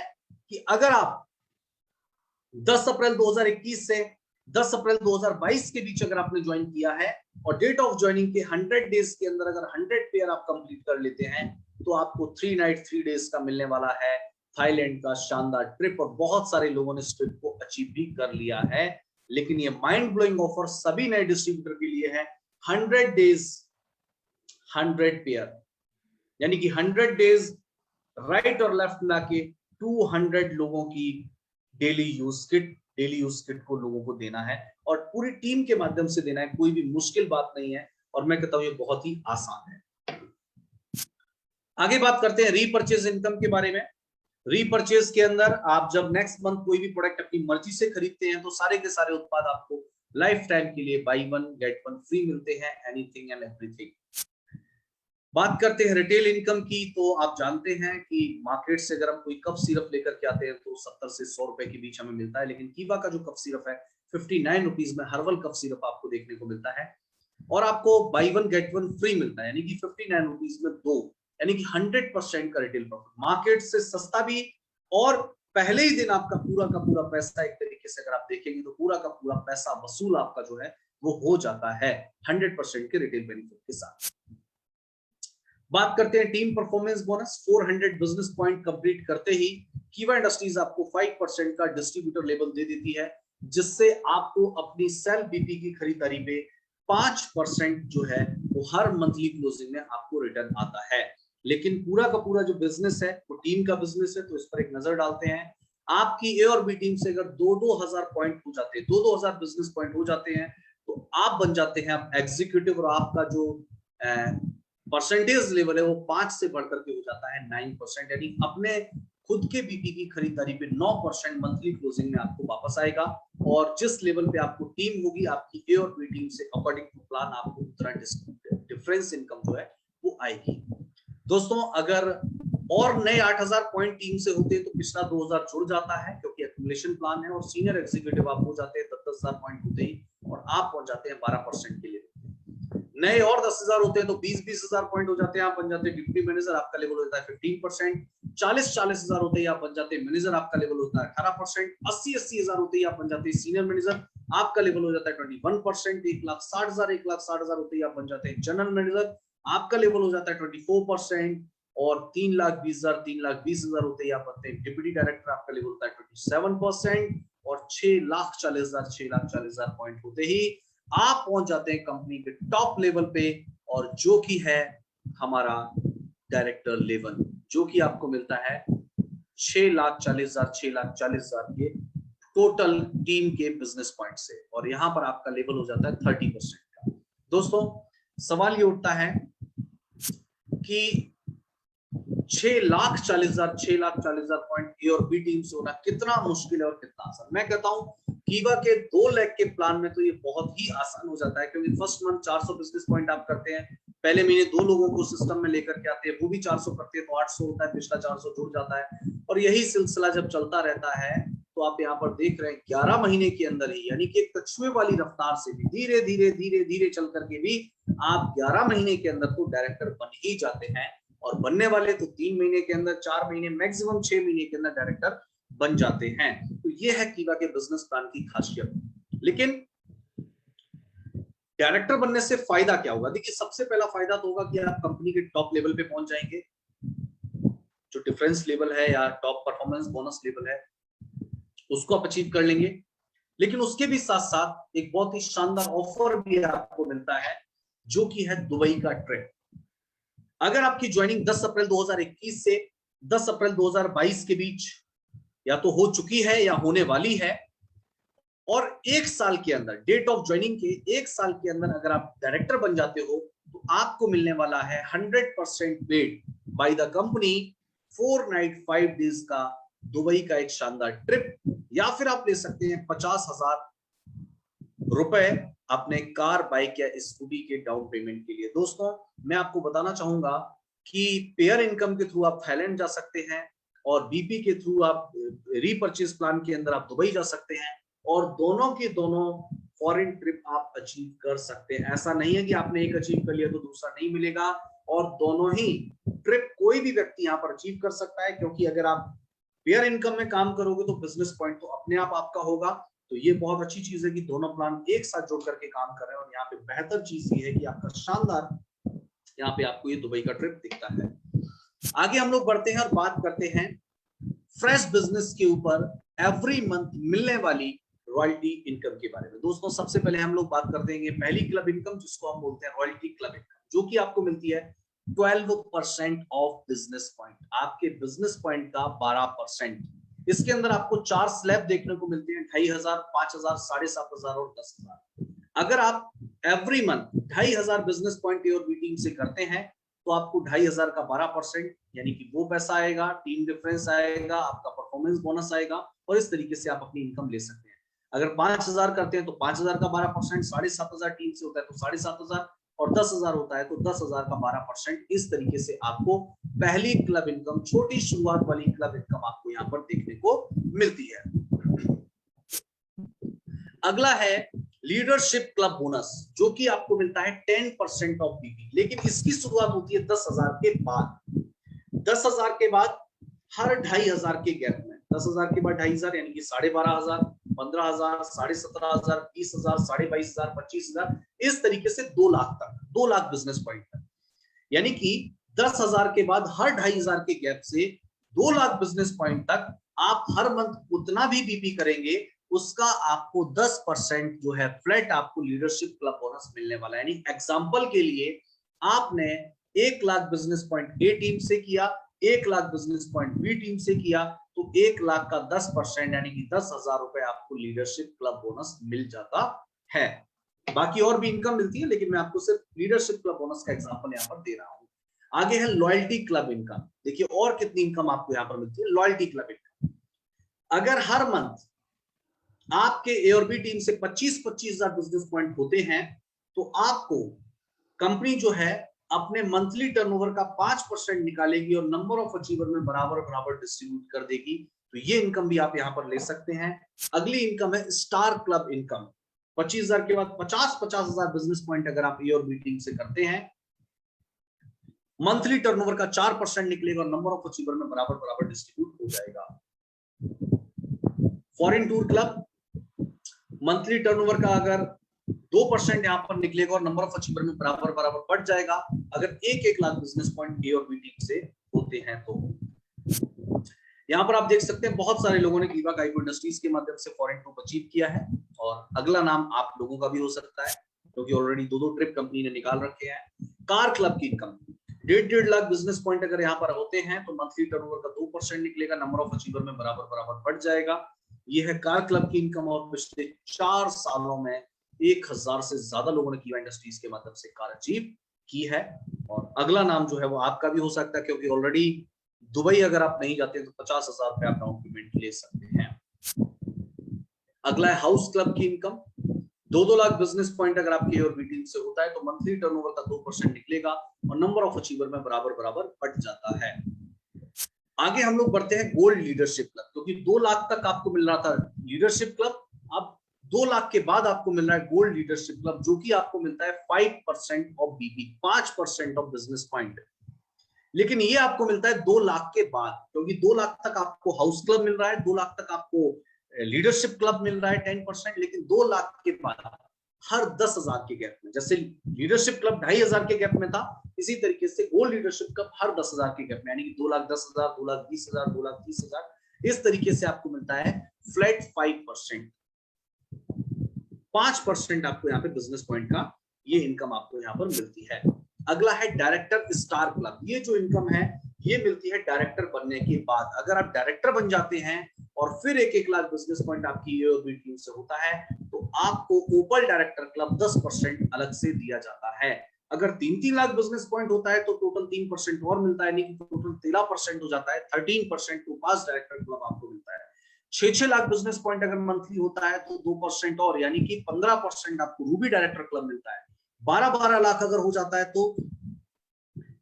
कि अगर आप 10 अप्रैल 2021 से 10 अप्रैल 2022 के बीच अगर आपने ज्वाइन किया है, और डेट ऑफ ज्वाइनिंग के 100 डेज के अंदर अगर 100 पेयर आप कंप्लीट कर लेते हैं, तो आपको 3 नाइट 3 डेज का मिलने वाला है थाईलैंड का शानदार ट्रिप। और बहुत सारे लोगों ने इस ट्रिप को अचीव भी कर लिया है। लेकिन ये माइंड ब्लोइंग ऑफर सभी नए डिस्ट्रीब्यूटर के लिए है। 100 डेज 100 पेयर, यानी कि 100 डेज राइट और लेफ्ट मिला के 200 लोगों की डेली यूज किट को लोगों को देना है, और पूरी टीम के माध्यम से देना है। कोई भी मुश्किल बात नहीं है, और मैं कहता हूं ये बहुत ही आसान है। आगे बात करते हैं रीपरचेज इनकम के बारे में। रीपरचेज के अंदर आप जब नेक्स्ट मंथ कोई भी प्रोडक्ट अपनी मर्जी से खरीदते हैं, तो सारे के सारे उत्पाद आपको लाइफ टाइम के लिए बाई 1 गेट 1 फ्री मिलते हैं, एनीथिंग एंड एवरीथिंग। बात करते हैं रिटेल इनकम की, तो आप जानते हैं कि मार्केट से अगर हम कोई कप सिरप लेकर के आते हैं तो 70 से 100 रुपए के बीच हमें मिलता है। लेकिन कीवा का जो कप सिरप है 59 रुपीज में हर्बल कप सिरप आपको देखने को मिलता है, और आपको बाई 1 गेट 1 फ्री मिलता है, यानी कि 59 रुपीज में 2, यानी कि 100% का रिटेल प्रॉफिट, मार्केट से सस्ता भी। और पहले ही दिन आपका पूरा का पूरा पैसा, एक तरीके से अगर आप देखेंगे तो पूरा का पूरा पैसा वसूल आपका जो है वो हो जाता है 100% के रिटेल बेनिफिट के साथ। बात करते हैं team performance bonus. 400 business point complete करते ही कीवा इंडस्ट्रीज आपको 5% का डिस्ट्रीब्यूटर लेवल दे देती है, जिससे आपको अपनी सेल बीपी की खरीदारी पे 5% जो है वो हर मंथली क्लोजिंग में आपको रिटर्न आता है। लेकिन पूरा का पूरा जो बिजनेस है वो टीम का बिजनेस है, तो इस पर एक नजर डालते हैं। आपकी ए और बी टीम से अगर 2-2 हजार पॉइंट हो जाते हैं, 2-2 हजार बिजनेस पॉइंट हो जाते हैं, तो आप बन जाते हैं आप एग्जीक्यूटिव, और आपका जो परसेंटेज लेवल है वो 5 से बढ़कर के हो जाता है 9%, यानी अपने खुद के बीपी की खरीदारी पे 9% मंथली क्लोजिंग में आपको वापस आएगा। और जिस लेवल पे आपको टीम होगी आपकी ए और बी टीम से, अकॉर्डिंग टू प्लान आपको उतना डिफरेंस इनकम जो है वो आएगी। दोस्तों, अगर और नए 8,000 पॉइंट टीम से होते हैं तो पिछला 2,000 जुड़ जाता है, क्योंकि एक्यूमुलेशन प्लान है। और सीनियर एग्जीक्यूटिव आप हो जाते हैं 10,000 पॉइंट होते ही, और आप पहुंच जाते हैं 12% के लिए। नए और 10,000 होते हैं तो 20-20 हजार पॉइंट हो जाते हैं, आप बन जाते हैं डिप्टी मैनेजर, आपका लेवल होता है 15%। 40-40 हजार होते ही आप बन जाते हैं मैनेजर, आपका लेवल होता है 18%। 80-80 हजार होते ही आप बन जाते हैं सीनियर मैनेजर, आपका लेवल हो जाता है 21%। 1,60,000 होते ही आप बन जाते हैं जनरल मैनेजर, आपका लेवल हो जाता है 24%। और 3,20,000 होते ही आप बनते हैं डिप्टी डायरेक्टर, आपका लेवल होता है 27%, और 6,40,000 पॉइंट होते ही आप पहुंच जाते हैं कंपनी के टॉप लेवल पे, और जो कि है हमारा डायरेक्टर लेवल, जो कि आपको मिलता है 6,40,000 के टोटल टीम के बिजनेस पॉइंट से, और यहां पर आपका लेवल हो जाता है 30% का। दोस्तों सवाल ये उठता है कि 6,40,000 पॉइंट ए और बी टीम से होना कितना मुश्किल है और कितना आसान। मैं कहता हूं कीवा के 2 लाख के प्लान में तो ये बहुत ही आसान हो जाता है, क्योंकि फर्स्ट मंथ 400 बिजनेस पॉइंट आप करते हैं, पहले महीने 2 लोगों को सिस्टम में लेकर के आते हैं, वो भी 400 करते हैं तो 800 होता है, पिछला 400 जुड़ जाता है, और यही सिलसिला जब चलता रहता है तो आप यहाँ पर देख रहे हैं 11 महीने के अंदर ही, यानी कि एक कछुए वाली रफ्तार से भी धीरे धीरे चल करके भी आप 11 महीने के अंदर तो डायरेक्टर बन ही जाते हैं, और बनने वाले तो 3 महीने के अंदर, 4 महीने, मैक्सिमम 6 महीने के अंदर डायरेक्टर बन जाते हैं। तो ये है कीवा के बिजनेस प्लान की खासियत। लेकिन डायरेक्टर बनने से फायदा क्या होगा? देखिए सबसे पहला फायदा तो होगा कि आप कंपनी के टॉप लेवल पे पहुंच जाएंगे, जो डिफरेंस लेवल है या टॉप परफॉर्मेंस बोनस लेवल है उसको आप अचीव कर लेंगे। लेकिन उसके भी साथ साथ एक बहुत ही शानदार ऑफर भी आपको मिलता है, जो कि है दुबई का ट्रिप। अगर आपकी ज्वाइनिंग 10 अप्रैल 2021 से 10 अप्रैल 2022 के बीच या तो हो चुकी है या होने वाली है, और 1 साल के अंदर, डेट ऑफ ज्वाइनिंग के 1 साल के अंदर अगर आप डायरेक्टर बन जाते हो, तो आपको मिलने वाला है 100% paid by the company 4 night 5 days का दुबई का एक शानदार ट्रिप, या फिर आप ले सकते हैं 50,000 रुपए अपने कार, बाइक या स्कूटी के डाउन पेमेंट के लिए। दोस्तों मैं आपको बताना चाहूंगा कि पेयर इनकम के थ्रू आप थाईलैंड जा सकते हैं, और बीपी के थ्रू आप रीपर्चेज प्लान के अंदर आप दुबई जा सकते हैं, और दोनों के दोनों फॉरेन ट्रिप आप अचीव कर सकते हैं। ऐसा नहीं है कि आपने एक अचीव कर लिया तो दूसरा नहीं मिलेगा, और दोनों ही ट्रिप कोई भी व्यक्ति यहाँ पर अचीव कर सकता है, क्योंकि अगर आप पेयर इनकम में काम करोगे तो बिजनेस पॉइंट तो अपने आप आपका होगा। तो ये बहुत अच्छी चीज है कि दोनों प्लान एक साथ जोड़ करके काम कर रहे हैं, और यहाँ पे बेहतर चीज ये है कि आपका शानदार यहाँ पे आपको ये दुबई का ट्रिप दिखता है। आगे हम लोग बढ़ते हैं और बात करते हैं फ्रेश बिजनेस के ऊपर एवरी मंथ मिलने वाली रॉयल्टी इनकम के बारे में। दोस्तों सबसे पहले हम लोग बात करते हैं पहली क्लब इनकम, जिसको हम बोलते हैं रॉयल्टी क्लब इनकम, जो कि आपको मिलती है 12% ऑफ बिजनेस पॉइंट, आपके बिजनेस पॉइंट का 12%। इसके अंदर आपको 4 स्लैब देखने को मिलते हैं, 2,500, 5,000, 7,500 और 10,000। अगर आप एवरी मंथ 2,500 बिजनेस पॉइंट ए और बी टीम से करते हैं, तो आपको 2,500 का 12%, यानी कि वो पैसा आएगा, टीम डिफरेंस आएगा, आपका परफॉर्मेंस बोनस आएगा, और इस तरीके से आप अपनी इनकम ले सकते हैं। अगर 5,000 करते हैं तो 5,000 का 12%, 7,500 टीम से होता है तो 7,500, और 10,000 होता है तो 10,000 का 12%। इस तरीके से आपको पहली क्लब इनकम, छोटी शुरुआत वाली क्लब इनकम आपको यहाँ पर देखने को मिलती है। अगला है लीडरशिप क्लब बोनस, जो कि आपको मिलता है 10% ऑफ बीपी, लेकिन इसकी शुरुआत होती है 10,000 के बाद। 10,000 के बाद हर 2,500 के गैप में, 10,000 के बाद 2,500 यानी कि 12,500, 15,000, 17,500, 20,000, 22,500, 25,000, इस तरीके से 2 लाख तक, 2 लाख बिजनेस पॉइंट तक। यानी कि 10,000 के बाद हर 2,500 के गैप से 2 लाख बिजनेस पॉइंट तक आप हर मंथ उतना भी बीपी करेंगे, उसका आपको 10% जो है फ्लैट आपको लीडरशिप क्लब बोनस मिलने वाला है। यानी एग्जांपल के लिए आपने 1 lakh business point A team से किया, 1 lakh business point B team से किया, तो 1 लाख का 10% यानी कि 10,000 रुपए आपको लीडरशिप क्लब बोनस मिल जाता है। बाकी और भी इनकम मिलती है, लेकिन मैं आपको सिर्फ लीडरशिप क्लब बोनस का एग्जांपल यहाँ पर दे रहा हूँ। आगे है लॉयल्टी क्लब इनकम। देखिए और कितनी इनकम आपको यहाँ पर मिलती है। लॉयल्टी क्लब इनकम, अगर हर मंथ आपके ए और बी टीम से 25,000 बिजनेस पॉइंट होते हैं, तो आपको कंपनी जो है अपने मंथली टर्नओवर का 5% निकालेगी और नंबर ऑफ अचीवर में बराबर बराबर डिस्ट्रीब्यूट कर देगी। तो ये इनकम भी आप यहां पर ले सकते हैं। अगली इनकम है स्टार क्लब इनकम। 25,000 के बाद 50,000 बिजनेस पॉइंट अगर आप ए और बी टीम से करते हैं, मंथली टर्नओवर का 4% निकलेगा और नंबर ऑफ अचीवर में बराबर बराबर डिस्ट्रीब्यूट हो जाएगा। Foreign tour club, monthly turnover का अगर 2% यहां पर निकलेगा और नंबर ऑफ अचीवर में बराबर बराबर बढ़ जाएगा, अगर 1 लाख बिजनेस पॉइंट ए और बी टीम से होते हैं तो यहाँ पर आप देख सकते हैं बहुत सारे लोगों ने कीवा काइको इंडस्ट्रीज के माध्यम से फॉरेन ट्रिप अचीव किया है, और अगला नाम आप लोगों का भी हो सकता है क्योंकि ऑलरेडी दो ट्रिप कंपनी ने निकाल रखे हैं। कार क्लब की इनकम 1.5 लाख बिजनेस पॉइंट अगर यहाँ पर होते हैं तो मंथली टर्नओवर का 2% निकलेगा, नंबर ऑफ अचीवर में बराबर बढ़ जाएगा। ये है कार क्लब की इनकम, और पिछले 4 सालों में 1000 से ज्यादा लोगों ने कीवा इंडस्ट्रीज के माध्यम से कार अचीव की है। और अगला नाम जो है वो आपका भी हो सकता है क्योंकि ऑलरेडी दुबई अगर आप नहीं जाते तो 50,000 रुपए आप डाउन पेमेंट ले सकते हैं। अगला है हाउस क्लब की इनकम 2-2 लाख बिजनेस पॉइंट अगर आपके और बी टीम से होता है तो मंथली टर्नओवर का 2% निकलेगा और नंबर ऑफ अचीवर में बराबर बढ़ जाता है। आगे हम लोग बढ़ते हैं गोल्ड लीडरशिप क्लब, क्योंकि 2 लाख तक आपको मिल रहा था लीडरशिप क्लब, अब 2 लाख के बाद आपको मिल रहा है गोल्ड लीडरशिप क्लब, जो कि आपको मिलता है 5% of BP, 5% of business point. लेकिन ये आपको मिलता है 2 लाख के बाद, क्योंकि 2 लाख तक आपको हाउस क्लब मिल रहा है, 2 लाख तक आपको लीडरशिप क्लब मिल रहा है 10%, लेकिन 2 लाख के बाद हर 10,000 के गैप में, जैसे लीडरशिप क्लब 2,500 के गैप में था, इसी तरीके से गोल्ड लीडरशिप क्लब हर 10,000 के गैप में, यानी कि 2,10,000, 2,20,000, 2,30,000, इस तरीके से आपको मिलता है फ्लैट 5%। 5% आपको यहाँ पे बिजनेस पॉइंट का ये इनकम आपको यहाँ पर मिलती है। अगला है डायरेक्टर स्टार क्लब, ये जो इनकम है ये मिलती है डायरेक्टर बनने के बाद। अगर आप डायरेक्टर बन जाते हैं और फिर 1-1 लाख बिजनेस पॉइंट आपकी ये और बी टीम से होता है तो आपको ओपल डायरेक्टर क्लब 10% अलग से दिया जाता है। अगर 3-3 लाख बिजनेस पॉइंट होता है तो टोटल 3% और मिलता है, यानी कि टोटल 13% हो जाता है। 13% टोपाज डायरेक्टर क्लब आपको मिलता है। 6-6 लाख बिजनेस पॉइंट अगर मंथली होता है तो 2% और, यानी कि 15% आपको रूबी डायरेक्टर क्लब मिलता है। 12-12 लाख अगर हो जाता है तो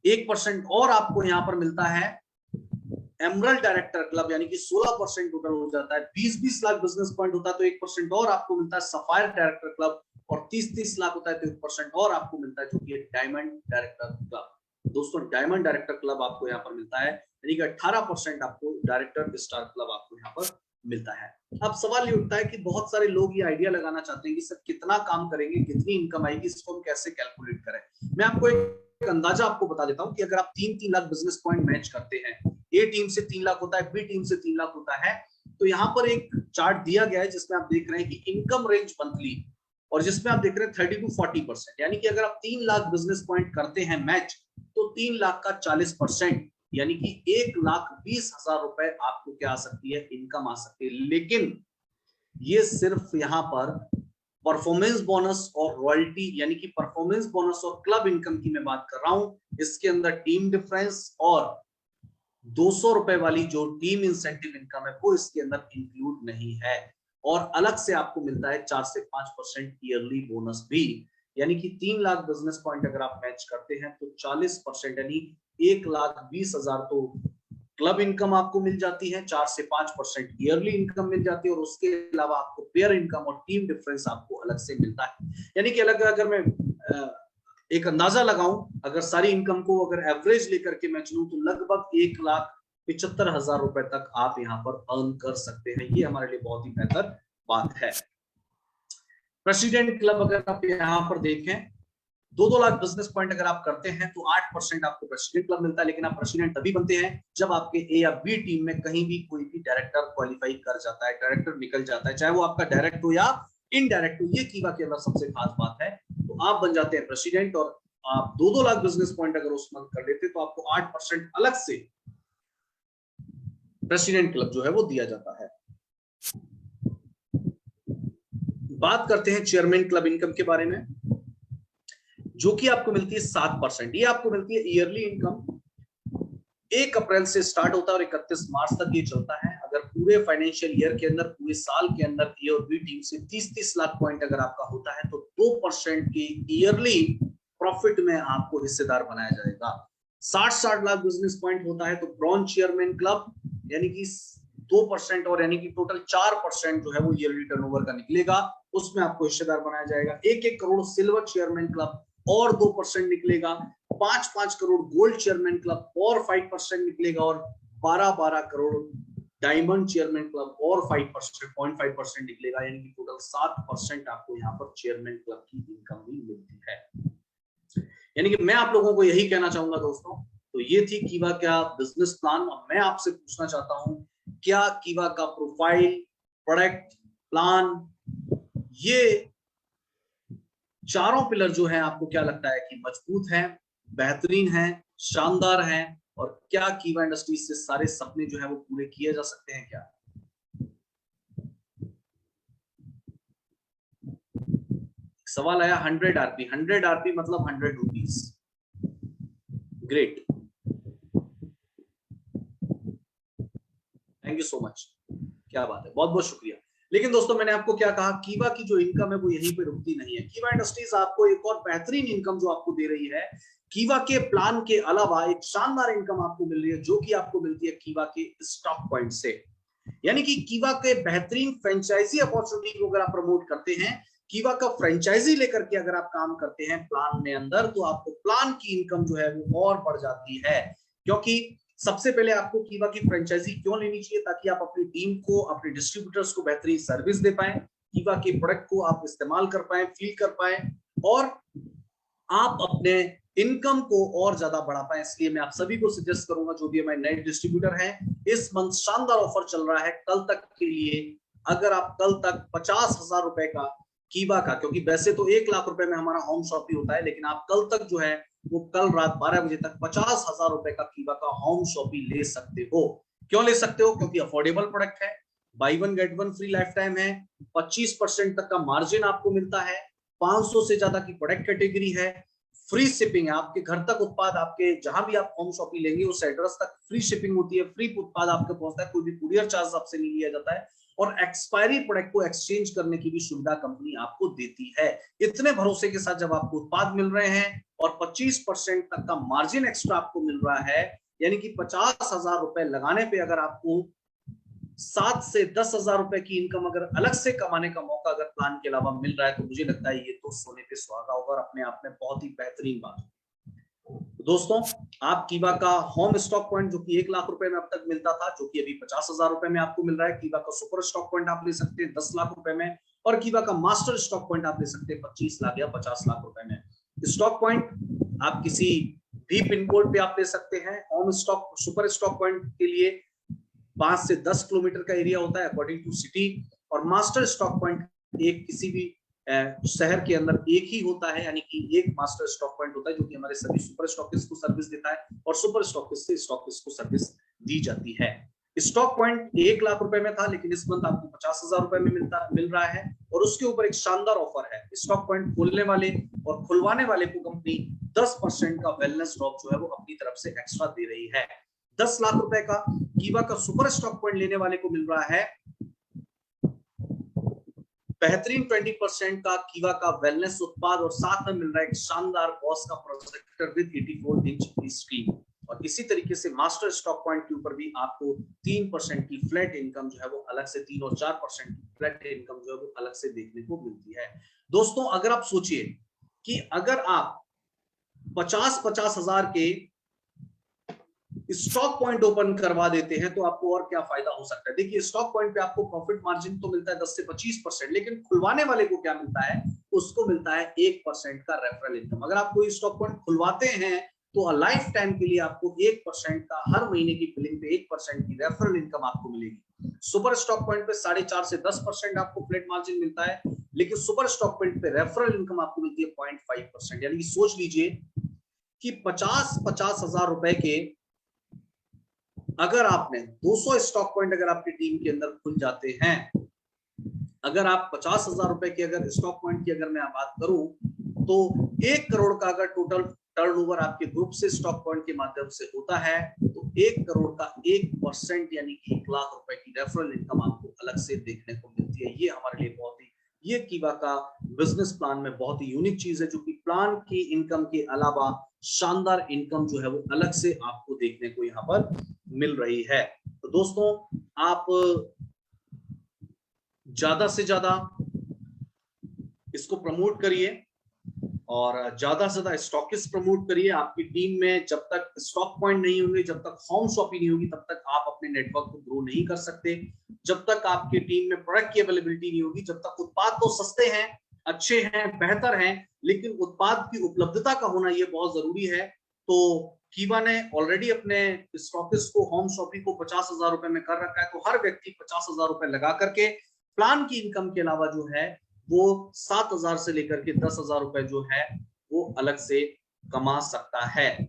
1% और आपको यहाँ पर मिलता है एमरल्ड डायरेक्टर क्लब, यानी कि 16% टोटल हो जाता है। 20-20 लाख बिजनेस पॉइंट होता है तो 1% और आपको मिलता है सफायर डायरेक्टर क्लब, और 30-30 लाख होता है तो 1% और आपको मिलता है जो कि डायमंड डायरेक्टर क्लब। दोस्तों डायमंड डायरेक्टर क्लब आपको यहाँ पर मिलता है, यानी कि 18% आपको डायरेक्टर स्टार क्लब आपको यहाँ पर मिलता है। अब सवाल ये उठता है कि बहुत सारे लोग ये आइडिया लगाना चाहते हैं कि सर कितना काम करेंगे, कितनी इनकम आएगी, इसको हम कैसे कैलकुलेट करें। मैं आपको एक अंदाजा आपको बता देता हूं कि अगर आप 3-3 लाख बिजनेस पॉइंट मैच करते हैं, ए टीम से 3 लाख होता है, बी टीम से 3 लाख होता है, तो यहाँ पर एक चार्ट दिया गया है जिसमें आप देख रहे हैं कि इनकम रेंज मंथली, और जिसमें आप देख रहे हैं 30 to 40%, यानी कि अगर आप 3 लाख बिजनेस पॉइंट करते हैं मैच तो 3 लाख का 40%, यानी कि 1,20,000 रुपए आपको क्या आ सकती है, इनकम आ सकती है। लेकिन ये सिर्फ यहाँ पर परफॉर्मेंस बोनस और रॉयल्टी, यानी कि परफॉर्मेंस बोनस और क्लब इनकम की मैं बात कर रहा हूं। इसके अंदर टीम डिफरेंस और 200 रुपए वाली जो टीम इंसेंटिव इनकम है वो इसके अंदर इंक्लूड नहीं है, और अलग से आपको मिलता है 4 से 5% ईयरली बोनस भी, यानी कि 3 लाख बिजनेस पॉइंट अगर आप मैच करते हैं तो 40%, यानी 1,20,000 तो क्लब इनकम आपको मिल जाती है, 4 से 5% ईयरली इनकम मिल जाती है, और उसके अलावा आपको पेयर इनकम और टीम डिफरेंस आपको अलग से मिलता है। यानी कि अलग, अगर मैं एक अंदाजा लगाऊं, अगर सारी इनकम को अगर एवरेज लेकर के मैं चलूं तो लगभग 1,75,000 रुपए तक आप यहाँ पर अर्न कर सकते हैं। ये हमारे लिए बहुत ही बेहतर बात है। प्रेसिडेंट क्लब अगर आप यहाँ पर देखें, 2-2 लाख बिजनेस पॉइंट अगर आप करते हैं तो 8% आपको प्रेसिडेंट क्लब मिलता है, लेकिन आप प्रेसिडेंट तभी बनते हैं जब आपके ए या बी टीम में कहीं भी कोई भी डायरेक्टर क्वालिफाई कर जाता है, डायरेक्टर निकल जाता है, चाहे वो आपका डायरेक्ट हो या इनडायरेक्ट हो। ये कीवा के अंदर सबसे खास बात है, तो आप बन जाते हैं प्रेसिडेंट, और आप 2-2 लाख बिजनेस पॉइंट अगर उस मंथ कर लेते तो आपको 8% अलग से प्रेसिडेंट क्लब जो है वो दिया जाता है। बात करते हैं चेयरमैन क्लब इनकम के बारे में, जो कि आपको मिलती है 7%। ये आपको मिलती है ईयरली इनकम, 1 अप्रैल से स्टार्ट होता है और 31 मार्च तक ये चलता है। अगर पूरे फाइनेंशियल ईयर के अंदर, पूरे साल के अंदर ए और बी टीम से 30-30 लाख पॉइंट अगर आपका होता है तो 2% की ईयरली प्रॉफिट में आपको हिस्सेदार बनाया जाएगा। 60-60 लाख बिजनेस पॉइंट होता है तो ब्रॉन्ज चेयरमैन क्लब, यानी कि 2%, और यानी कि टोटल 4% जो है वो ईयरली टर्नओवर का निकलेगा, उसमें आपको हिस्सेदार बनाया जाएगा। 1-1 करोड़ सिल्वर चेयरमैन क्लब और 2% निकलेगा, 5-5 करोड़ गोल्ड चेयरमैन क्लब और 5% निकलेगा, और 12-12 करोड़ डायमंड चेयरमैन क्लब और 5% निकलेगा, यानी कि टोटल 7% आपको यहाँ पर चेयरमैन क्लब की इनकम भी मिलती है। यानी कि मैं आप लोगों को यही कहना चाहूंगा दोस्तों तो ये थी कीवा का बिजनेस प्लान। और मैं आपसे पूछना चाहता हूं, क्या कीवा का प्रोफाइल, प्रोडक्ट, प्लान, ये चारों पिलर जो है आपको क्या लगता है कि मजबूत है, बेहतरीन है, शानदार है, और क्या कीवा इंडस्ट्रीज से सारे सपने जो है वो पूरे किए जा सकते हैं क्या? सवाल आया 100 आरपी। 100 आरपी मतलब 100 rupees. Great, thank you so much, क्या बात है, बहुत बहुत शुक्रिया। लेकिन दोस्तों मैंने आपको क्या कहा, कीवा की जो इनकम है वो यहीं पे रुकती नहीं है। कीवा इंडस्ट्रीज आपको एक और बेहतरीन इनकम जो आपको दे रही है, कीवा के प्लान के अलावा एक शानदार इनकम आपको मिल रही है, जो कि आपको मिलती है कीवा के स्टॉक पॉइंट से। यानी कि कीवा के बेहतरीन फ्रेंचाइजी अपॉर्चुनिटी को अगर आप प्रमोट करते हैं, कीवा का फ्रेंचाइजी लेकर के अगर आप काम करते हैं प्लान में अंदर, तो आपको प्लान की इनकम जो है वो और बढ़ जाती है। क्योंकि सबसे पहले आपको कीवा की फ्रेंचाइजी क्यों लेनी चाहिए? ताकि आप अपनी टीम को, अपने डिस्ट्रीब्यूटर्स को बेहतरीन सर्विस दे पाए, कीवा के प्रोडक्ट को आप इस्तेमाल कर पाए, फील कर पाए, और आप अपने इनकम को और ज्यादा बढ़ा पाए। इसलिए मैं आप सभी को सजेस्ट करूंगा, जो भी हमारे नए डिस्ट्रीब्यूटर हैं, इस मंथ शानदार ऑफर चल रहा है कल तक के लिए। अगर आप कल तक 50,000 रुपए का कीवा का, क्योंकि वैसे तो 1 लाख रुपए में हमारा होम शॉप ही होता है, लेकिन आप कल तक जो है वो कल रात 12 बजे तक 50,000 रुपए का कीवा का होम शॉप ही ले सकते हो। क्यों ले सकते हो? क्योंकि अफोर्डेबल प्रोडक्ट है, by one get one free life time है, 25% तक का मार्जिन आपको मिलता है, 500 से ज्यादा की प्रोडक्ट कैटेगरी है, फ्री शिपिंग है, आपके घर तक उत्पाद, आपके जहां भी आप होम शॉपिंग लेंगे उस एड्रेस तक फ्री शिपिंग होती है, फ्री उत्पाद आपके पहुंचता है, कोई भी कुरियर चार्ज आपसे नहीं लिया जाता है, और एक्सपायरी प्रोडक्ट को एक्सचेंज करने की भी सुविधा कंपनी आपको देती है। इतने भरोसे के साथ जब आपको उत्पाद मिल रहे हैं और 25% तक का मार्जिन एक्स्ट्रा आपको मिल रहा है, यानी कि 50,000 रुपए लगाने पे अगर आपको 7 से 10,000 रुपए की इनकम अगर अलग से कमाने का मौका अगर प्लान के अलावा मिल रहा है, तो मुझे लगता है ये तो सोने पे सुहागा होगा और अपने आप में बहुत ही बेहतरीन बात। दोस्तों, आप कीवा का होम स्टॉक पॉइंट जो कि 1 लाख रुपए में अब तक मिलता था, जो कि अभी 50,000 रुपए में आपको मिल रहा है, कीवा का सुपर स्टॉक पॉइंट आप ले सकते हैं 10 लाख रुपए में, और कीवा का मास्टर स्टॉक पॉइंट आप ले सकते हैं 25 लाख या 50 लाख रुपए में। स्टॉक पॉइंट आप किसी भी पिन कोड पे आप ले सकते हैं। Home stock, super stock point के लिए 5 से 10 किलोमीटर का एरिया होता है अकॉर्डिंग टू सिटी, और मास्टर स्टॉक पॉइंट एक किसी भी शहर के अंदर एक ही होता है, यानी कि एक मास्टर स्टॉक पॉइंट होता है जो कि हमारे सभी सुपर स्टॉकिस्ट को सर्विस देता है, और सुपर स्टॉकिस्ट से स्टॉकिस्ट को सर्विस दी जाती है। स्टॉक पॉइंट 1 लाख रुपए में था, लेकिन इस मंथ आपको 50,000 रुपए में मिल रहा है, और उसके ऊपर एक शानदार ऑफर है। स्टॉक पॉइंट खोलने वाले और खुलवाने वाले को कंपनी 10% का वेलनेस ड्रॉप जो है वो अपनी तरफ से एक्स्ट्रा दे रही है। 10 लाख रुपए का कीवा का सुपर स्टॉक पॉइंट लेने वाले को मिल रहा है बेहतरीन 20% का कीवा का वेलनेस उत्पाद, और साथ में मिल रहा है एक शानदार बॉस का प्रोजेक्टर विद 84 इंच की स्क्रीन। और इसी तरीके से मास्टर स्टॉक पॉइंट के ऊपर भी आपको 3% की फ्लैट इनकम जो है वो अलग से, 3 और 4% की फ्लैट इनकम जो है वो अलग से देखने को मिलती है। दोस्तों, अगर आप सोचिए कि अगर आप 50-50 हजार के स्टॉक पॉइंट ओपन करवा देते हैं तो आपको और क्या फायदा हो सकता है। देखिए, स्टॉक पॉइंट पे आपको प्रॉफिट मार्जिन तो मिलता है 10 से 25%, लेकिन खुलवाने वाले को क्या मिलता है? उसको मिलता है 1% का रेफरल इनकम। अगर आप कोई स्टॉक पॉइंट खुलवाते हैं तो लाइफ टाइम के लिए आपको 1% का, हर महीने की बिलिंग पे 1% की रेफरल इनकम आपको मिलेगी। सुपर स्टॉक पॉइंट पे 4.5 से 10% आपको फ्लैट मार्जिन मिलता है, लेकिन सुपर स्टॉक पॉइंट पे रेफरल इनकम आपको मिलती है 0.5%। यानी कि सोच लीजिए कि 50 हजार रुपए के अगर आपने 200 स्टॉक पॉइंट अगर आपकी टीम के अंदर खुल जाते हैं, अगर आप 50,000 रुपए के अगर स्टॉक पॉइंट की अगर मैं बात करूं, तो 1 करोड़ का अगर टोटल टर्नओवर आपके ग्रुप से स्टॉक पॉइंट के माध्यम से होता है, तो 1 करोड़ का 1% यानी कि 1 लाख रुपए की रेफरल इनकम आपको अलग से देखने को मिलती है। ये हमारे लिए बहुत ही, ये कीवा का बिजनेस प्लान में बहुत ही यूनिक चीज है, जो कि प्लान की इनकम के अलावा शानदार इनकम जो है वो अलग से आपको देखने को यहाँ पर मिल रही है। तो दोस्तों, आप ज्यादा से ज्यादा इसको प्रमोट करिए और ज्यादा से ज्यादा स्टॉकिस्ट प्रमोट करिए। आपकी टीम में जब तक स्टॉक पॉइंट नहीं होंगे, जब तक होम शॉपिंग नहीं होगी, तब तक आप अपने नेटवर्क को ग्रो नहीं कर सकते। जब तक आपकी टीम में प्रोडक्ट की अवेलेबिलिटी नहीं होगी, जब तक उत्पाद तो सस्ते हैं, अच्छे हैं, बेहतर हैं, लेकिन उत्पाद की उपलब्धता का होना ये बहुत जरूरी है। तो कीवा ने ऑलरेडी अपने स्टॉकिस्ट को होम शॉपिंग को 50,000 रुपए में कर रखा है, तो हर व्यक्ति 50,000 रुपए लगा करके प्लान की इनकम के अलावा जो है वो 7,000 से लेकर के 10,000 रुपए जो है वो अलग से कमा सकता है।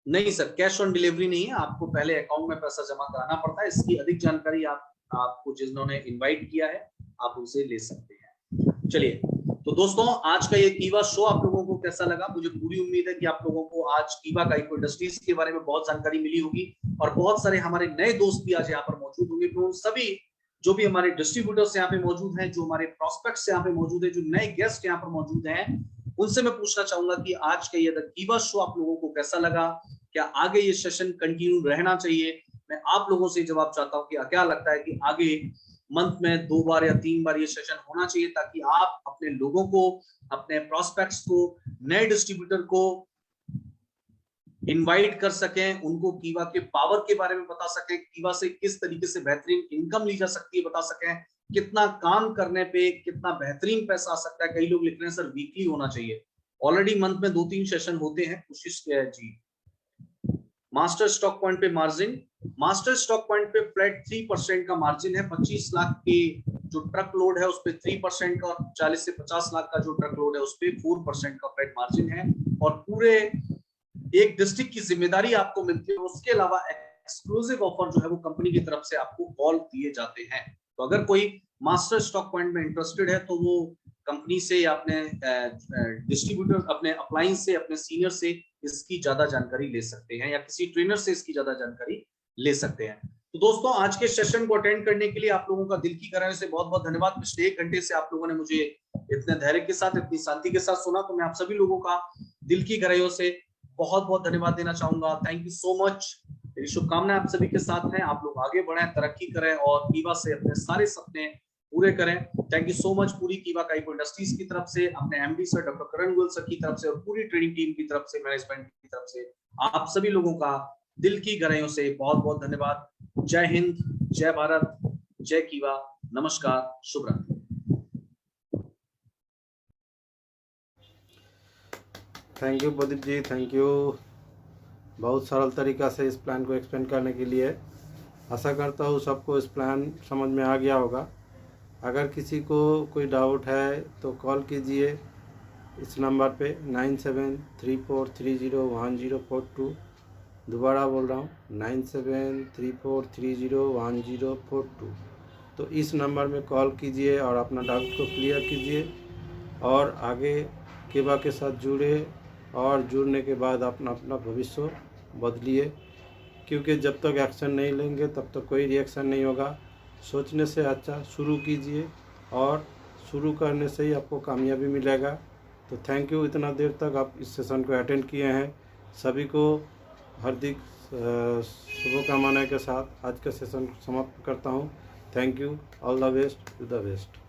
नहीं सर, कैश ऑन डिलीवरी नहीं है, आपको पहले अकाउंट में पैसा जमा कराना पड़ता है। इसकी अधिक जानकारी आपको जिन्होंने इनवाइट किया है आप उनसे ले सकते हैं। चलिए, तो दोस्तों आज का ये कीवा शो आप लोगों को कैसा लगा? मुझे पूरी उम्मीद है कि आप लोगों को आज कीवा काइको इंडस्ट्रीज के बारे में बहुत जानकारी मिली होगी और बहुत सारे हमारे नए दोस्त भी आज यहाँ पर मौजूद होंगे। तो सभी जो भी हमारे डिस्ट्रीब्यूटर्स यहाँ पे मौजूद हैं, जो हमारे प्रोस्पेक्ट्स यहाँ पे मौजूद है, जो नए गेस्ट यहाँ पर मौजूद हैं, उनसे मैं पूछना चाहूंगा कि आज का ये द कीवा शो आप लोगों को कैसा लगा? क्या आगे ये सेशन कंटिन्यू रहना चाहिए? मैं आप लोगों से जवाब चाहता हूँ कि क्या लगता है कि आगे मंथ में 2 बार या 3 बार ये सेशन होना चाहिए, ताकि आप अपने लोगों को, अपने प्रोस्पेक्ट्स को, नए डिस्ट्रीब्यूटर को इनवाइट कर सकें, उनको कीवा के पावर के बारे में बता सकें, कीवा से किस तरीके से बेहतरीन इनकम ली जा सकती है बता सकें, कितना काम करने पे कितना बेहतरीन पैसा आ सकता है। कई लोग लिख रहे हैं सर वीकली होना चाहिए, ऑलरेडी मंथ में 2-3 सेशन होते हैं, कोशिश जी। मास्टर स्टॉक पॉइंट पे मार्जिन, मास्टर स्टॉक पॉइंट पे फ्लैट 3% का मार्जिन है। 25 लाख की जो ट्रक लोड है उस पे 3% का, 40 से 50 लाख का जो ट्रक लोड है उस पे 4% का फ्लैट मार्जिन है और पूरे एक डिस्ट्रिक्ट की जिम्मेदारी आपको मिलती है। उसके अलावा एक्सक्लूसिव ऑफर जो है वो कंपनी की तरफ से आपको कॉल दिए जाते हैं। तो अगर कोई मास्टर स्टॉक पॉइंट में इंटरेस्टेड है तो वो कंपनी से या अपने डिस्ट्रीब्यूटर, अपने अप्लायंस से, अपने सीनियर से इसकी ज्यादा जानकारी ले सकते हैं या किसी ट्रेनर से इसकी ज्यादा जानकारी ले सकते हैं। तो दोस्तों आज के सेशन को अटेंड करने के लिए आप लोगों का दिल की गहराई से बहुत बहुत धन्यवाद। पिछले 1 घंटे से आप लोगों ने मुझे इतने धैर्य के साथ, इतनी शांति के साथ सुना, तो मैं आप सभी लोगों का दिल की गहराइयों से बहुत बहुत धन्यवाद देना चाहूंगा। Thank you so much. मेरी शुभकामनाएं आप सभी के साथ हैं। आप लोग आगे बढ़ें, तरक्की करें और कीवा से अपने सारे सपने पूरे करें। थैंक यू सो मच पूरी कीवा काइको इंडस्ट्रीज की तरफ से, अपने MD sir doctor Karan Goyal sir की तरफ से और पूरी ट्रेनिंग टीम की तरफ से, मैनेजमेंट की तरफ से आप सभी लोगों का दिल की गहराइयों से बहुत बहुत धन्यवाद। जय हिंद, जय भारत, जय कीवा, नमस्कार, शुभ रात्रि। Thank you Pradeep ji, thank you. बहुत सरल तरीका से इस प्लान को एक्सप्लेन करने के लिए। आशा करता हूँ सबको इस प्लान समझ में आ गया होगा। अगर किसी को कोई डाउट है तो कॉल कीजिए इस नंबर पे 9734301042। दोबारा बोल रहा हूँ 9734301042। तो इस नंबर में कॉल कीजिए और अपना डाउट को क्लियर कीजिए और आगे कीवा के साथ जुड़े और जुड़ने के बाद अपना अपना भविष्य बदलिए, क्योंकि जब तक एक्शन नहीं लेंगे तब तक कोई रिएक्शन नहीं होगा। सोचने से अच्छा शुरू कीजिए और शुरू करने से ही आपको कामयाबी मिलेगा। तो थैंक यू, इतना देर तक आप इस सेशन को अटेंड किए हैं। सभी को हार्दिक शुभकामनाएं के साथ आज का सेशन समाप्त करता हूं। Thank you, all the best, to the best.